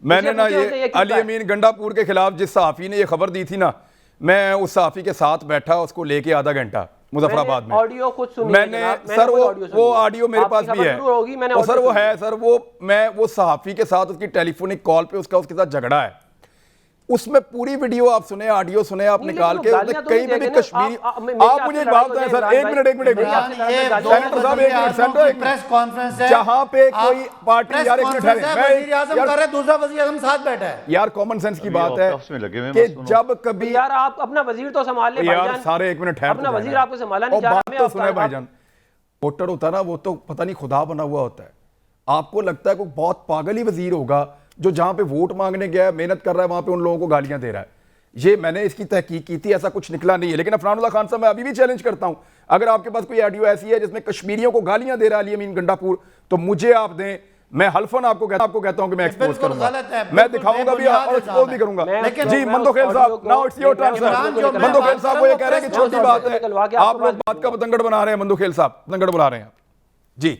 मैंने ना ये अली अमीन गंडापुर के खिलाफ जिस सहाफी ने ये खबर दी थी ना, मैं उस सहाफ़ी के साथ बैठा, उसको लेके आधा घंटा मुजफ्फराबाद में। ऑडियो खुद सुनी मैंने सर वो ऑडियो मेरे पास भी है होगी, मैंने और सर वो है सर, वो सहाफ़ी के साथ उसकी टेलीफोनिक कॉल पे उसके साथ झगड़ा है, उसमें पूरी वीडियो आप सुने, ऑडियो सुने आप निकाल के, कहीं पे भी कश्मीरी। आप मुझे जवाब दें सर, एक मिनट सेनेटर साहब, एक मिनट सेनेटर, प्रेस कॉन्फ्रेंस है जहाँ पे कोई पार्टी, यार एक मिनट वज़ीर आज़म कर रहे हैं, दूसरा वज़ीर आज़म साथ बैठा है। यार कॉमन सेंस की बात है कि जब कभी यार आप अपना वजीर तो संभाल ले यार, सारे एक मिनट अपना वजीर आपको संभाला नहीं जा रहा। बात तो सुने भाईजान, वोटर होता है ना, वो तो पता नहीं खुदा बना हुआ होता है। आपको लगता है कोई बहुत पागल ही वजीर होगा जो जहां पे वोट मांगने गया है, मेहनत कर रहा है, वहां पे उन लोगों को गालियां दे रहा है। ये मैंने इसकी तहकीक की थी, ऐसा कुछ निकला नहीं है। लेकिन अफरानुल्लाह खान साहब, मैं अभी भी चैलेंज करता हूं, अगर आपके पास कोई ऑडियो ऐसी है जिसमें कश्मीरियों को गालियां दे रहा है अली अमीन गंडापुर, तो मुझे आप दें, मैं हल्फन आपको कहता हूं कि मैं एक्सपोज करूंगा, मैं दिखाऊंगा भी और एक्सपोज भी करूंगा। जी मंदोखेल साहब, now it's your turn sir. Mandokhel साहब वो ये कह रहे हैं कि छोटी बात है, आप लोग बात का पतंगड़ बना रहे हैं। मंदोखेल साहब पतंगड़ बना रहे हैं जी।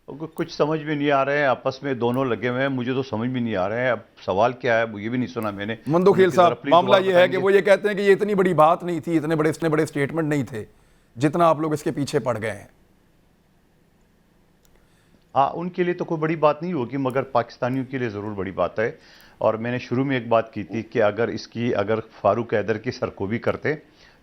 कुछ समझ में नहीं आ रहे हैं, आपस में दोनों लगे हुए हैं, मुझे तो समझ में नहीं आ रहे हैं। अब सवाल क्या है वो ये भी नहीं सुना मैंने। मंदोखेल साहब, मामला ये है कि वो ये कहते हैं कि ये इतनी बड़ी बात नहीं थी, इतने बड़े स्टेटमेंट नहीं थे जितना आप लोग इसके पीछे पड़ गए हैं। हाँ, उनके लिए तो कोई बड़ी बात नहीं होगी, मगर पाकिस्तानियों के लिए ज़रूर बड़ी बात है। और मैंने शुरू में एक बात की थी कि अगर फारूक हैदर की सरकोबी करते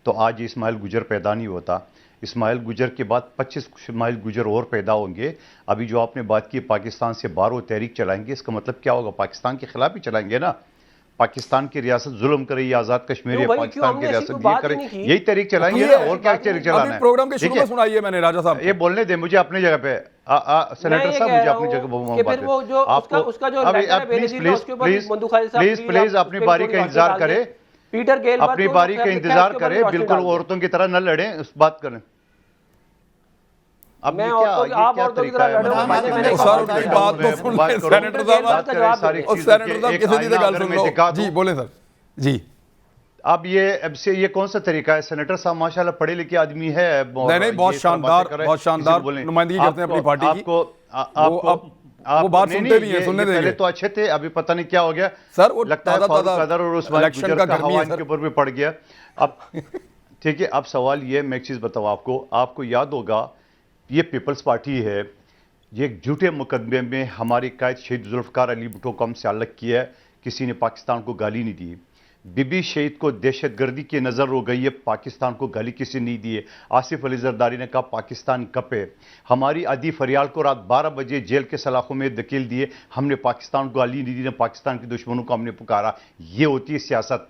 तो आज इस्माइल गुजर पैदा नहीं होता। इस्माइल गुजर के बाद 25 इस्माइल गुजर और पैदा होंगे। अभी जो आपने बात की पाकिस्तान से बाहर वो तहरीक चलाएंगे, इसका मतलब क्या होगा? पाकिस्तान के खिलाफ ही चलाएंगे ना। पाकिस्तान की रियासत जुल्म करे, ये आजाद कश्मीर है, पाकिस्तान की रियासत ये करे, यही तहरीक चलाएंगे ना, और क्या तहरीक चलाना है? प्रोग्राम के शुरू में सुनाइए मैंने राजा साहब, ये बोलने दे मुझे अपनी जगह पे। सेनेटर साहब मुझे अपनी जगह प्लीज अपनी बारी का इंतजार करें, पीटर गेल अपनी बारी का इंतजार करें, बिल्कुल औरतों की तरह न लड़ें, उस बात करें। अब मैं आप औरतों की तरह लड़ो, सेनेटर साहब किसी दी गल सुन लो जी, बोले सर जी। अब ये कौन सा तरीका है? सेनेटर साहब माशाल्लाह पढ़े लिखे आदमी है, नहीं बहुत शानदार नुमाइंदगी करते हैं अपनी पार्टी की। वो बात सुनते भी हैं, सुनने देंगे। पहले तो अच्छे थे, अभी पता नहीं क्या हो गया सर। वो लगता है फारूक हैदर और उस्मान गुजर का हवा इनके ऊपर भी पड़ गया। अब ठीक है, अब सवाल ये, मैं एक चीज बताऊं आपको याद होगा ये पीपल्स पार्टी है, ये एक झूठे मुकदमे में हमारे कायद शहीद जुल्फकार अली भुट्टो को हमसे अलग किया है। किसी ने पाकिस्तान को गाली नहीं दी। बीबी शहीद को दहशतगर्दी की नज़र हो गई है, पाकिस्तान को गाली किसी नहीं दी है। आसिफ अली जरदारी ने कहा पाकिस्तान कप है। हमारी अदी फरियाल को रात 12 बजे जेल के सलाखों में धकेल दिए, हमने पाकिस्तान को गाली नहीं दी, पाकिस्तान के दुश्मनों को हमने पुकारा। ये होती है सियासत।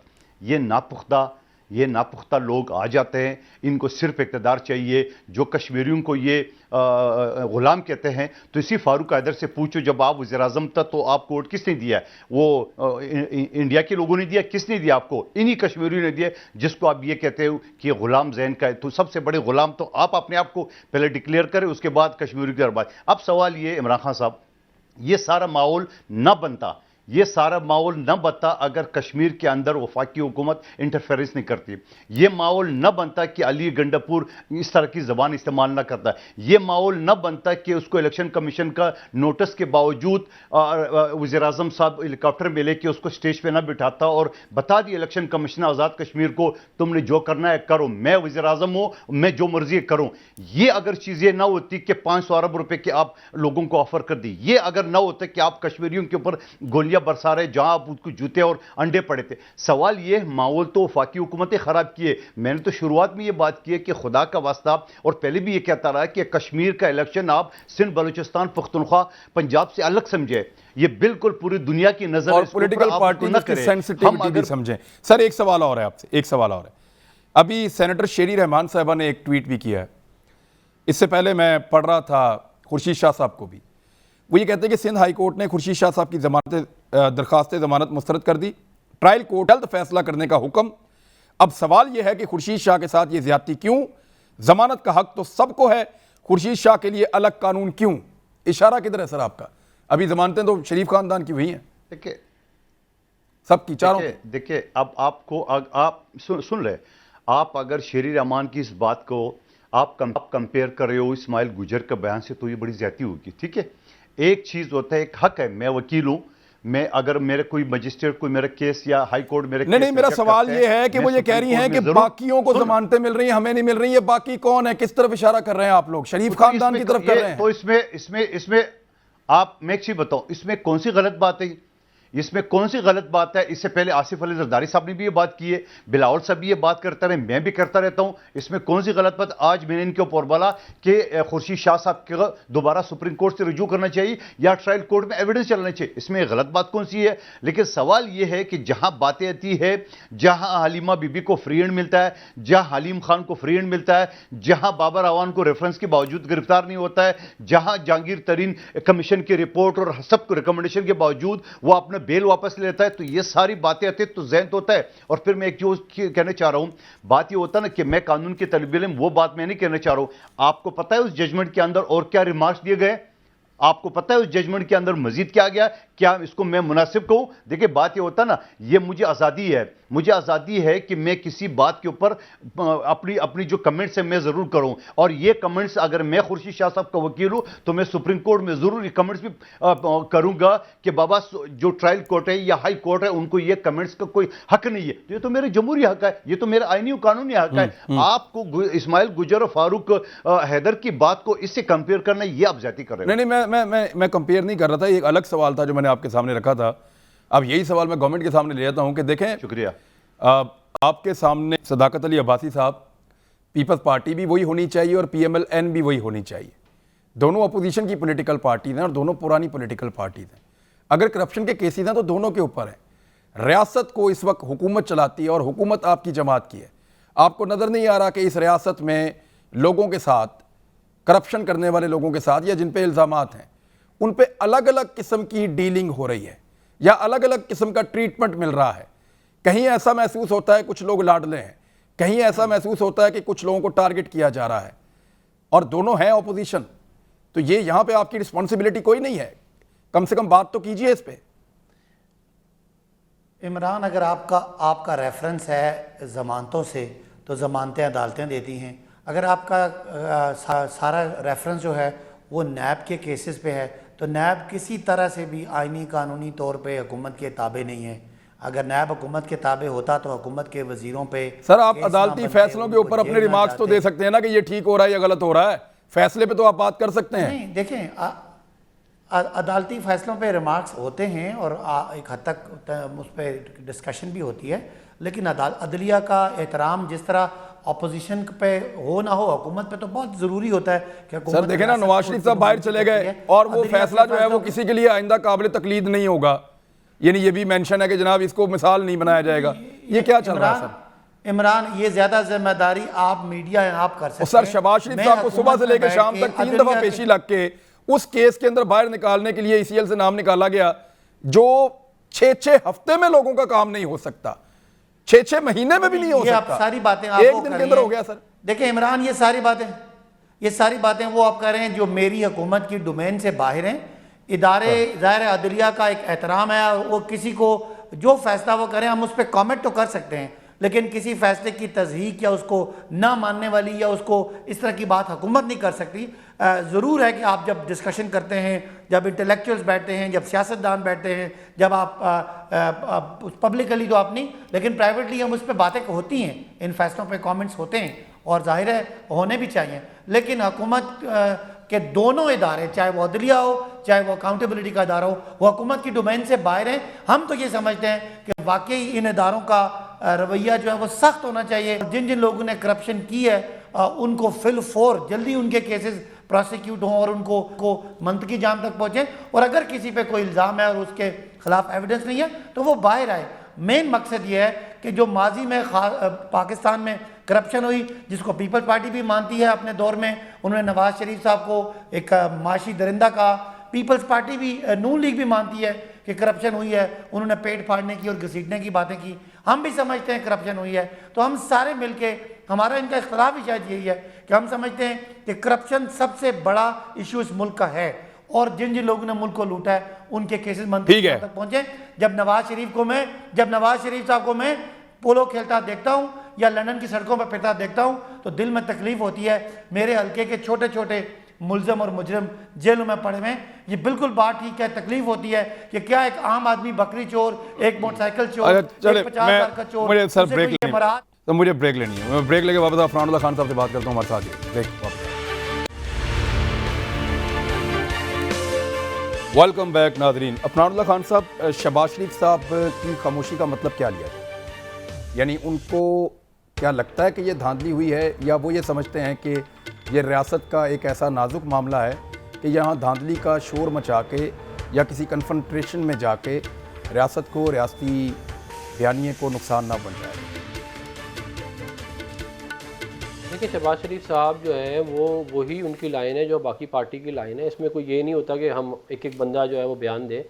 ये नापुख्ता लोग आ जाते हैं, इनको सिर्फ इक़्तिदार चाहिए। जो कश्मीरियों को ये गुलाम कहते हैं, तो इसी फारूक हैदर से पूछो, जब आप वज़ीर-ए-आज़म था तो आपको वोट किसने दिया है? वो इंडिया के लोगों ने दिया? किसने दिया आपको? इन्हीं कश्मीरियों ने दिया, जिसको आप ये कहते हो कि ये गुलाम ज़ैन का है। तो सबसे बड़े गुलाम तो आप अपने आप को पहले डिक्लेयर करें, उसके बाद कश्मीरी की बात। अब सवाल ये इमरान खान साहब, ये सारा माहौल न बनता, ये सारा माहौल न बनता अगर कश्मीर के अंदर वफाकी हुकूमत इंटरफेरेंस नहीं करती। ये माहौल न बनता कि अली गंडापुर इस तरह की ज़बान इस्तेमाल न करता। ये माहौल न बनता कि उसको इलेक्शन कमीशन का नोटिस के बावजूद वज़ीर-ए-आज़म साहब हेलीकॉप्टर में लेके उसको स्टेज पे न बिठाता और बता दिया इलेक्शन कमीशन आज़ाद कश्मीर को, तुमने जो करना है करो, मैं वज़ीर-ए-आज़म हूँ, मैं जो मर्जी करूँ। ये अगर चीज़ें ना होती कि 500 अरब रुपए के आप लोगों को ऑफर कर दी, ये अगर ना होता कि आप कश्मीरियों के ऊपर गोलियां बरसा रहे जहां आप उसको जूते और अंडे पड़े थे। सवाल ये, माहौल तो वफाकी हुकूमतें खराब किए। मैंने तो शुरुआत में ये बात की है कि खुदा का वास्ता, और पहले भी ये कहता रहा कि कश्मीर का इलेक्शन आप सिंध बलूचिस्तान पख्तूनख्वा पंजाब से अलग समझे। ये बिल्कुल पूरी दुनिया की नजर और पॉलिटिकल पार्टी की सेंसिटिविटी भी समझें। सर एक सवाल और है आपसे, एक सवाल और है। अभी सेनेटर शेरी रहमान साहबा ने एक ट्वीट भी किया है, इससे पहले मैं पढ़ रहा था खुर्शीद शाह साहब को भी। वो ये कहते हैं कि सिंध हाई कोर्ट ने खुर्शीद शाह साहब की दरखास्त जमानत मुस्तरद कर दी, ट्रायल कोर्ट जल्द फैसला करने का हुक्म। अब सवाल यह है कि खुर्शीद शाह के साथ ये ज्यादती क्यों? जमानत का हक तो सबको है, खुर्शीद शाह के लिए अलग कानून क्यों? इशारा किधर है सर आपका? अभी जमानतें तो शरीफ खानदान की हुई हैं, देखिए सबकी चारों। देखिए अब आपको आप सुन ले, आप अगर शेरी रहमान की इस बात को आप कंपेयर कर रहे हो इस्माइल गुजर के बयान से, तो ये बड़ी ज्यादती होगी। ठीक है, एक चीज होता है, एक हक है, मैं वकील हूं, मैं अगर मेरे कोई मजिस्ट्रेट कोई मेरा केस या हाई कोर्ट मेरे नहीं नहीं, मेरा सवाल ये है कि वो ये कह रही हैं कि बाकियों को जमानतें मिल रही हैं, हमें नहीं मिल रही है। बाकी कौन है, किस तरफ इशारा कर रहे हैं आप लोग? शरीफ खानदान की तरफ कर रहे हैं। तो इसमें आप मैं एक चीज बताओ, इसमें कौन सी गलत बात है? इसमें कौन सी गलत बात है? इससे पहले आसिफ अली जरदारी साहब ने भी ये बात की है, बिलावल साहब भी ये बात करते रहे, मैं भी करता रहता हूं। इसमें कौन सी गलत बात? आज मैंने इनके ऊपर बोला कि खुर्शीद शाह साहब को दोबारा सुप्रीम कोर्ट से रुजू करना चाहिए या ट्रायल कोर्ट में एविडेंस चलना चाहिए। इसमें गलत बात कौन सी है? लेकिन सवाल यह है कि जहां बातें आती है, जहां हलीमा बीबी को फ्री हैंड मिलता है, जहां हलीम खान को फ्री हैंड मिलता है, जहां बाबर अवान को रेफरेंस के बावजूद गिरफ्तार नहीं होता है, जहां जहांगीर तरीन कमीशन की रिपोर्ट और सब रिकमेंडेशन के बावजूद वो अपना बेल वापस लेता है, तो ये सारी बातें आती तो जहन तो होता है। और फिर मैं एक जो कहना चाह रहा हूं, बात ये होता ना कि मैं कानून के तलब इल्म, वो बात मैं नहीं कहना चाह रहा हूं। आपको पता है उस जजमेंट के अंदर और क्या रिमार्क्स दिए गए? आपको पता है उस जजमेंट के अंदर मजीद क्या गया? क्या इसको मैं मुनासिब कहूं? देखिए बात ये होता ना, ये मुझे आजादी है, मुझे आजादी है कि मैं किसी बात के ऊपर अपनी जो कमेंट्स है मैं जरूर करूं। और ये कमेंट्स अगर मैं खुर्शीद शाह साहब का वकील हूं तो मैं सुप्रीम कोर्ट में जरूर ये कमेंट्स भी करूंगा कि बाबा जो ट्रायल कोर्ट है या हाई कोर्ट है उनको ये कमेंट्स का कोई हक नहीं है। तो ये तो मेरे जमहूरी हक है, ये तो मेरा आईनी कानूनी हक है। आपको इस्माइल गुजर और फारूक हैदर की बात को इससे कंपेयर करना, ये आप जाती कर रहे हैं। नहीं, मैं कंपेयर नहीं कर रहा था। एक अलग सवाल था जो मैंने आपके सामने रखा था। अब यही सवाल मैं गवर्नमेंट के सामने ले जाता हूं कि देखें, शुक्रिया। आपके सामने सदाकत अली अब्बासी साहब, पीपल्स पार्टी भी वही होनी चाहिए और PMLN भी वही होनी चाहिए। दोनों अपोजिशन की पॉलिटिकल पार्टीज हैं और दोनों पुरानी पॉलिटिकल पार्टीज हैं। अगर करप्शन के केसेस हैं तो दोनों के ऊपर है। रियासत को इस वक्त हुकूमत चलाती है और हुकूमत आपकी जमात की है। आपको नज़र नहीं आ रहा कि इस रियासत में लोगों के साथ, करप्शन करने वाले लोगों के साथ या जिन पे इल्ज़ामात हैं उन पे अलग अलग किस्म की डीलिंग हो रही है या अलग अलग किस्म का ट्रीटमेंट मिल रहा है। कहीं ऐसा महसूस होता है कुछ लोग लाडले हैं, कहीं ऐसा महसूस होता है कि कुछ लोगों को टारगेट किया जा रहा है, और दोनों हैं ऑपोजिशन। तो ये यहाँ पे आपकी रिस्पॉन्सिबिलिटी कोई नहीं है, कम से कम बात तो कीजिए इस पे। इमरान, अगर आपका रेफरेंस है ज़मानतों से, तो ज़मानतें अदालतें देती हैं। अगर आपका सारा रेफरेंस जो है वो नैब के केसेस पे है, तो नैब किसी तरह से भी आईनी कानूनी तौर पे हुकूमत के ताबे नहीं है। अगर नैब हुकूमत के ताबे होता तो हुकूमत के वजीरों पे सर आप अदालती फैसलों के ऊपर अपने रिमार्क्स तो दे सकते हैं ना कि ये ठीक हो रहा है या गलत हो रहा है। फैसले पे तो आप बात कर सकते हैं। नहीं, देखें, अदालती फैसलों पे रिमार्क्स होते हैं और एक हद तक उस पर डिस्कशन भी होती है, लेकिन अदलिया का एहतराम जिस तरह अपोजिशन पे हो ना हो, हुकूमत पे तो बहुत ज़रूरी होता है कि सर देखें ना, नवाज शरीफ साहब बाहर चले गए और वो फैसला जो है वो किसी के लिए आइंदा काबिल तकलीद नहीं होगा, यानी ये भी मेंशन है कि जनाब इसको मिसाल नहीं बनाया जाएगा। ये क्या चल रहा है सर? इमरान, ये ज्यादा जिम्मेदारी आप मीडिया है, आप कर सकते हैं। सर शहबाज शरीफ साहब को सुबह से लेकर शाम तक 3 दफा पेशी लग के उस केस के अंदर बाहर निकालने के लिए ECL से नाम निकाला गया, जो 6-6 हफ्ते में लोगों का काम नहीं हो सकता, 6-6 महीने में भी नहीं हो सकता। सारी बातें एक दिन के अंदर हो गया सर। देखिए इमरान, ये सारी बातें वो आप कह रहे हैं जो मेरी हुकूमत की डोमेन से बाहर हैं। इदारे ज़ाहिर अदलिया का एक एहतराम है, वो किसी को जो फैसला वो करें हम उस पर कॉमेंट तो कर सकते हैं, लेकिन किसी फैसले की तस्दीक या उसको ना मानने वाली या उसको इस तरह की बात हुकूमत नहीं कर सकती। ज़रूर है कि आप जब डिस्कशन करते हैं, जब इंटेलेक्चुअल्स बैठते हैं, जब सियासतदान बैठते हैं, जब आप पब्लिकली तो आप नहीं, लेकिन प्राइवेटली हम उस पर बातें होती हैं, इन फैसलों पर कॉमेंट्स होते हैं और जाहिर है होने भी चाहिए। लेकिन हुकूमत के दोनों इदारे, चाहे वो अदलिया हो चाहे वो अकाउंटेबिलिटी का इदारा हो, वो हुकूमत की डोमेन से बाहर हैं। हम तो ये समझते हैं कि वाकई इन इदारों का रवैया जो है वो सख्त होना चाहिए। जिन जिन लोगों ने करप्शन की है उनको फिल फोर जल्दी उनके केसेस प्रोसिक्यूट हों और उनको मंतकी जाम तक पहुँचें, और अगर किसी पे कोई इल्ज़ाम है और उसके खिलाफ एविडेंस नहीं है तो वो बाहर आए। मेन मकसद ये है कि जो माजी में पाकिस्तान में करप्शन हुई, जिसको पीपल्स पार्टी भी मानती है अपने दौर में, उन्होंने नवाज शरीफ साहब को एक माशी दरिंदा कहा, पीपल्स पार्टी भी, नून लीग भी मानती है कि करप्शन हुई है, उन्होंने पेट फाड़ने की और घसीटने की बातें की। हम भी समझते हैं करप्शन हुई है, तो हम सारे मिलके, हमारा इनका इख्तलाफ ही शायद यही है कि हम समझते हैं कि करप्शन सबसे बड़ा इशू इस मुल्क का है, और जिन जिन लोगों ने मुल्क को लूटा है उनके केसेस मंत्री तक पहुंचे। जब नवाज शरीफ साहब को मैं पोलो खेलता देखता हूं या लंदन की सड़कों पर फिरता देखता हूं तो दिल में तकलीफ होती है। मेरे हल्के के छोटे छोटे मुलजम और मुजरम जेलों में पड़े हुए हैं। ये बिल्कुल बात ठीक है, तकलीफ होती है कि क्या एक आम आदमी बकरी चोर, एक मोटरसाइकिल चोर, एक 50,000 का चोर, मुझे सर उसे ब्रेक कोई लेनी मराद तो मुझे ब्रेक लेनी है। मैं ब्रेक लेके वापस अफरानुल्लाह खान साहब से बात करता हूँ हमारे साथ ही। ब्रेक वापस। वेलकम बैक नाजरीन। अफरानुल्लाह खान साहब, शहबाज शरीफ साहब की खामोशी का मतलब क्या लिया जाए? यानी उनको क्या लगता है कि ये धांधली हुई है, या वो ये समझते हैं कि ये रियासत का एक ऐसा नाजुक मामला है कि यहाँ धांधली का शोर मचा के या किसी कन्फ्रंट्रेशन में जाके रियासत को, रियासती बयानिए को नुकसान ना बन जाए? देखिए, शहबाज शरीफ साहब जो है वो वही उनकी लाइन है जो बाकी पार्टी की लाइन है। इसमें कोई ये नहीं होता कि हम एक एक बंदा जो है वो बयान दे।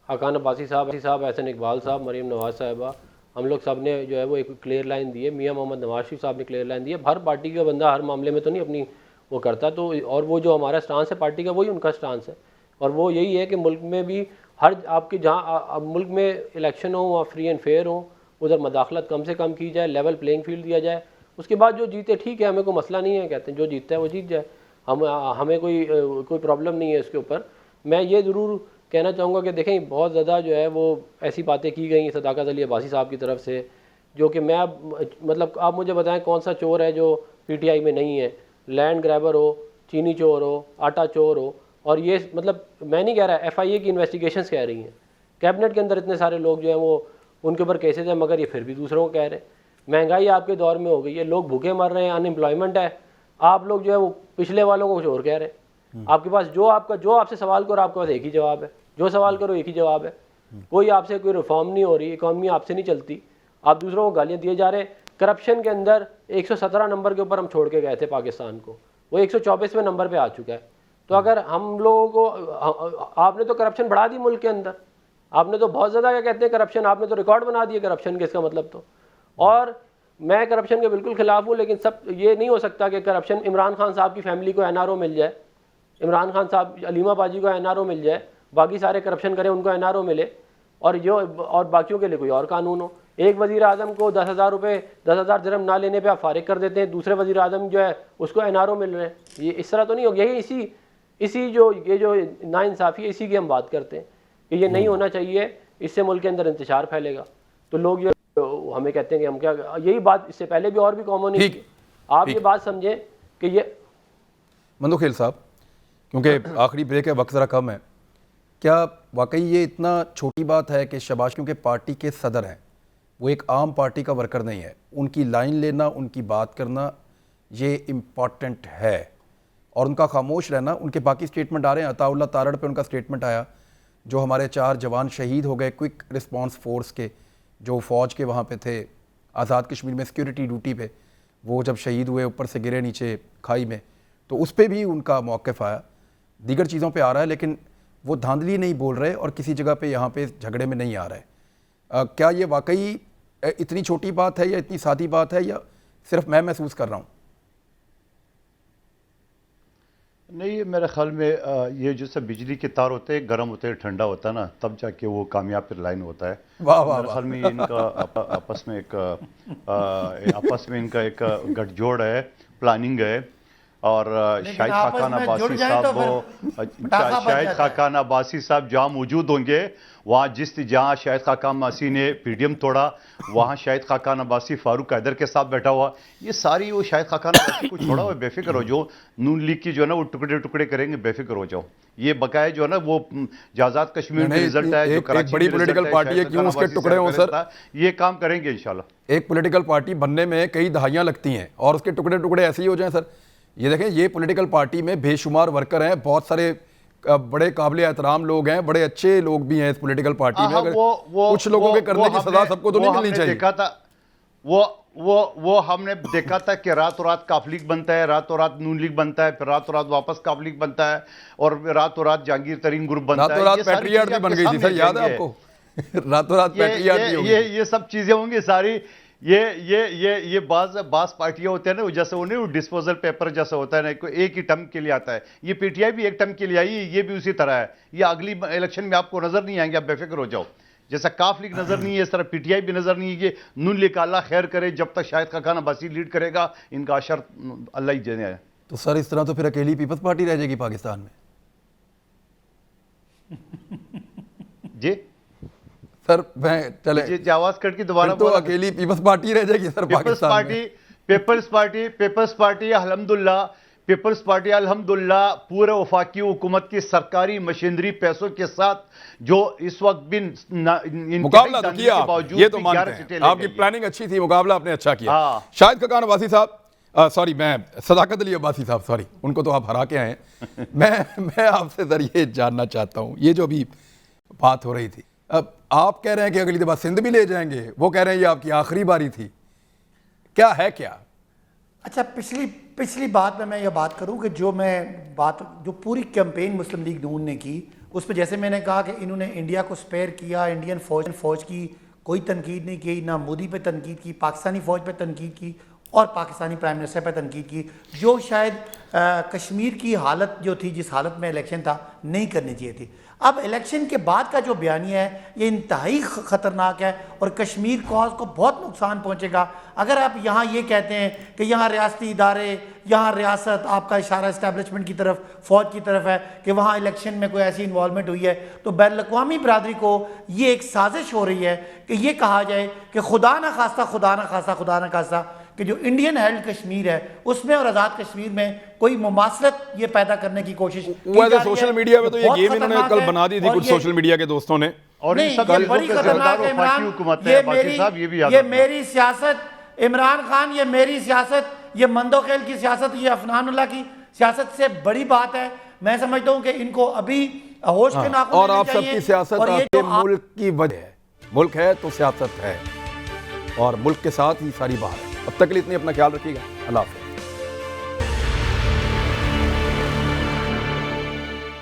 हकान अब्बासी साहब, एहसन इकबाल साहब, मरीम नवाज साहिबा, हम लोग सब ने जो है वो एक क्लियर लाइन दी है। मियाँ मोहम्मद नवाज शरीफ साहब ने क्लियर लाइन दी है। हर पार्टी का बंदा हर मामले में तो नहीं अपनी वो करता, तो और वो जो हमारा स्टांस है पार्टी का, वही उनका स्टांस है। और वो यही है कि मुल्क में भी हर आपकी जहाँ मुल्क में इलेक्शन हो वहाँ फ्री एंड फेयर हो, उधर मदाखलत कम से कम की जाए, लेवल प्लेइंग फील्ड दिया जाए। उसके बाद जो जीते ठीक है, हमें कोई मसला नहीं है, कहते हैं जो जीतता है वो जीत जाए, हमें कोई प्रॉब्लम नहीं है इसके ऊपर। मैं ये ज़रूर कहना चाहूँगा कि देखें, बहुत ज़्यादा जो है वो ऐसी बातें की गई सदाकत अली अब्बासी साहब की तरफ से, जो कि मैं मतलब आप मुझे बताएं कौन सा चोर है जो पीटीआई में नहीं है? लैंड ग्रैबर हो, चीनी चोर हो, आटा चोर हो, और ये मतलब मैं नहीं कह रहा, एफआईए की इन्वेस्टिगेशंस कह रही हैं। कैबिनेट के अंदर इतने सारे लोग जो हैं वो उनके ऊपर केसेस हैं, मगर ये फिर भी दूसरों को कह रहे हैं। महंगाई आपके दौर में हो गई है, लोग भूखे मर रहे हैं, अनएम्प्लॉयमेंट है, आप लोग जो है वो पिछले वालों को कुछ और कह रहे हैं। आपके पास जो आपसे सवाल करो आपके पास एक ही जवाब है, जो सवाल करो एक ही जवाब है। कोई आपसे कोई रिफॉर्म नहीं हो रही, इकॉनमी आपसे नहीं चलती, आप दूसरों को गालियाँ दिए जा रहे हैं। करप्शन के अंदर 117 नंबर के ऊपर हम छोड़ के गए थे पाकिस्तान को, वो 124वें नंबर पे आ चुका है। तो अगर हम लोगों को आपने तो करप्शन बढ़ा दी मुल्क के अंदर, आपने तो बहुत ज़्यादा क्या कहते हैं करप्शन, आपने तो रिकॉर्ड बना दिए करप्शन के, इसका मतलब तो। और मैं करप्शन के बिल्कुल खिलाफ हूँ, लेकिन सब ये नहीं हो सकता कि करप्शन इमरान खान साहब की फैमिली को एनआरओ मिल जाए, इमरान खान साहब अलीमा बाजी को एनआरओ मिल जाए, बाकी सारे करप्शन करें उनको एनआरओ मिले, और बाकियों के लिए कोई और कानून हो। एक वज़ीर आज़म को 10,000 रुपये 10,000 दिरहम ना लेने पे आप फारिग कर देते हैं, दूसरे वज़ीर आज़म जो है उसको एनआरओ मिल रहे हैं। ये इस तरह तो नहीं हो गया। इसी जो नाइंसाफ़ी है, इसी की हम बात करते हैं कि ये नहीं होना चाहिए, इससे मुल्क के अंदर इंतशार फैलेगा। तो लोग ये हमें कहते हैं कि हम क्या, यही बात इससे पहले भी और भी कॉमन है। आप ये बात समझें कि ये मंदोखेल साहब, क्योंकि आखिरी ब्रेक है, वक्त ज़रा कम है, क्या वाकई ये इतना छोटी बात है कि शहबाज क्योंकि पार्टी के सदर हैं, वो एक आम पार्टी का वर्कर नहीं है, उनकी लाइन लेना, उनकी बात करना ये इम्पॉर्टेंट है, और उनका खामोश रहना? उनके बाकी स्टेटमेंट आ रहे हैं, अताउल्लाह तारड़ पे उनका स्टेटमेंट आया, जो हमारे 4 जवान शहीद हो गए क्विक रिस्पांस फोर्स के, जो फ़ौज के वहाँ पे थे आज़ाद कश्मीर में सिक्योरिटी ड्यूटी पे, वो जब शहीद हुए ऊपर से गिरे नीचे खाई में, तो उस पर भी उनका मौक़िफ़ आया। दीगर चीज़ों पे आ रहा है, लेकिन वो धांधली नहीं बोल रहे और किसी जगह पे यहाँ पे झगड़े में नहीं आ रहे। क्या ये वाकई इतनी छोटी बात है या इतनी सादी बात है, या सिर्फ मैं महसूस कर रहा हूँ? नहीं, मेरे ख्याल में ये जैसे बिजली के तार होते हैं, गर्म होते हैं, ठंडा होता है ना, तब जाके वो कामयाब फिर लाइन होता है। वाह वाह मेरे ख्याल में इनका आपस में इनका एक गठजोड़ है, प्लानिंग है। और शाहिद खाकान अब्बासी साहब जहाँ मौजूद होंगे, वहाँ जहाँ शाहिद खाकान अब्बासी ने पीडीएम तोड़ा, वहाँ शाहिद खाकान अब्बासी फारूक हैदर के साथ बैठा हुआ, ये सारी वो शाहिद खाकान अब्बासी को छोड़ा हुआ, बेफिक्र हो जाओ। नून लीग की जो है ना वो टुकड़े टुकड़े करेंगे, बेफिक्र हो जाओ। ये बकाया जो है ना वो आज़ाद कश्मीर में रिजल्ट है, जो कराची बड़ी पॉलिटिकल पार्टी है, क्यों उसके टुकड़े हों सर? ये काम करेंगे इंशाल्लाह। एक पॉलिटिकल पार्टी बनने में कई दहाइयाँ लगती हैं और उसके टुकड़े टुकड़े ऐसे ही हो जाएं सर? ये देखें, ये पॉलिटिकल पार्टी में बेशुमार वर्कर हैं, बहुत सारे बड़े काबिल एहतराम लोग हैं, बड़े अच्छे लोग भी हैं इस पॉलिटिकल पार्टी में। अगर कुछ लोगों के करने की सजा सबको तो नहीं मिलनी चाहिए। देखा था वो हमने देखा था कि रातों रात काफ लीग बनता है, रातों रात नून लीग बनता है, फिर रातों रात वापस काफ लीग बनता है, और रातों रात जहांगीर तरीन ग्रुप बनता है। रातों रात पैट्रियट भी बन गई थी सर, याद है आपको? रातों रात पैट्रियट भी हो गई। ये सब चीजें होंगी सारी। ये बास पार्टियां होते हैं ना, जैसे उन्हें डिस्पोजल पेपर जैसा होता है ना, एक ही टर्म के लिए आता है। ये पीटीआई भी एक टर्म के लिए आई, ये भी उसी तरह है। ये अगली इलेक्शन में आपको नजर नहीं आएंगे, आप बेफिक्र हो जाओ। जैसा काफ लीग नजर नहीं है, इस तरह पीटीआई भी नजर नहीं है। ये नून लीग का अल्लाह खैर करे, जब तक शाहिद खाकान अब्बासी लीड करेगा, इनका अशर अल्लाह ही जाने है। तो सर इस तरह तो फिर अकेली पीपल्स पार्टी रह जाएगी पाकिस्तान में। जी सर मैं चले जी आवाज कट की दोबारा तो अकेली पीपल्स पार्टी रह जाएगी सर पाकिस्तान में। पीपल्स पार्टी अल्हम्दुलिल्लाह पूरे वफाकी हुकूमत की सरकारी मशीनरी पैसों के साथ जो इस वक्त भी मुकाबला तो किया, ये तो मानते हैं आपकी प्लानिंग अच्छी थी, मुकाबला आपने अच्छा किया। शाहिद खकान अब्बासी साहब, सॉरी मैं सदाकत अली अब्बासी साहब, सॉरी उनको तो आप हरा के आए हैं। मैं आपसे सर ये जानना चाहता हूँ, ये जो अभी बात हो रही थी, अब आप कह रहे हैं कि अगली दफा सिंध भी ले जाएंगे, वो कह रहे हैं ये आपकी आखिरी बारी थी, क्या है क्या? अच्छा, पिछली बात में मैं ये बात करूं कि जो पूरी कैंपेन मुस्लिम लीग नून ने की, उसमें जैसे मैंने कहा कि इन्होंने इंडिया को स्पेयर किया, इंडियन फौज की कोई तनकीद नहीं की, ना मोदी पे तनकीद की, पाकिस्तानी फ़ौज पे तनकीद की और पाकिस्तानी प्राइम मिनिस्टर पे तनकीद की, जो शायद कश्मीर की हालत जो थी, जिस हालत में इलेक्शन था, नहीं करनी चाहिए थी। अब इलेक्शन के बाद का जो बयानिया है ये इंतहाई ख़तरनाक है और कश्मीर कॉज को बहुत नुकसान पहुंचेगा। अगर आप यहाँ ये कहते हैं कि यहाँ रियासती इदारे, यहाँ रियासत, आपका इशारा इस्टेब्लिशमेंट की तरफ, फ़ौज की तरफ है कि वहाँ इलेक्शन में कोई ऐसी इन्वॉल्वमेंट हुई है, तो बैन अवी बरदरी को ये एक साजिश हो रही है कि ये कहा जाए कि खुदा न खास्ता कि जो इंडियन हेल्ड कश्मीर है उसमें और आज़ाद कश्मीर में कोई मुमासलत ये पैदा करने की कोशिश सोशल मीडिया में तो ये गेम इन्होंने कल बना दी थी कुछ सोशल मीडिया के दोस्तों ने, और ये बड़ी खतरनाक है इमरान, ये मेरी सियासत, इमरान खान ये मेरी सियासत, ये मंदोखेल की सियासत, ये अफनानुल्लाह की सियासत से बड़ी बात है। मैं समझता हूँ कि इनको अभी होश के नाखून और आप सबकी सियासत आपके मुल्क की वजह है, मुल्क है तो सियासत है और मुल्क के साथ ही सारी बात है। अब तक के लिए इतनी अपना ख्याल रखिएगा, अल्लाह हाफ़िज़।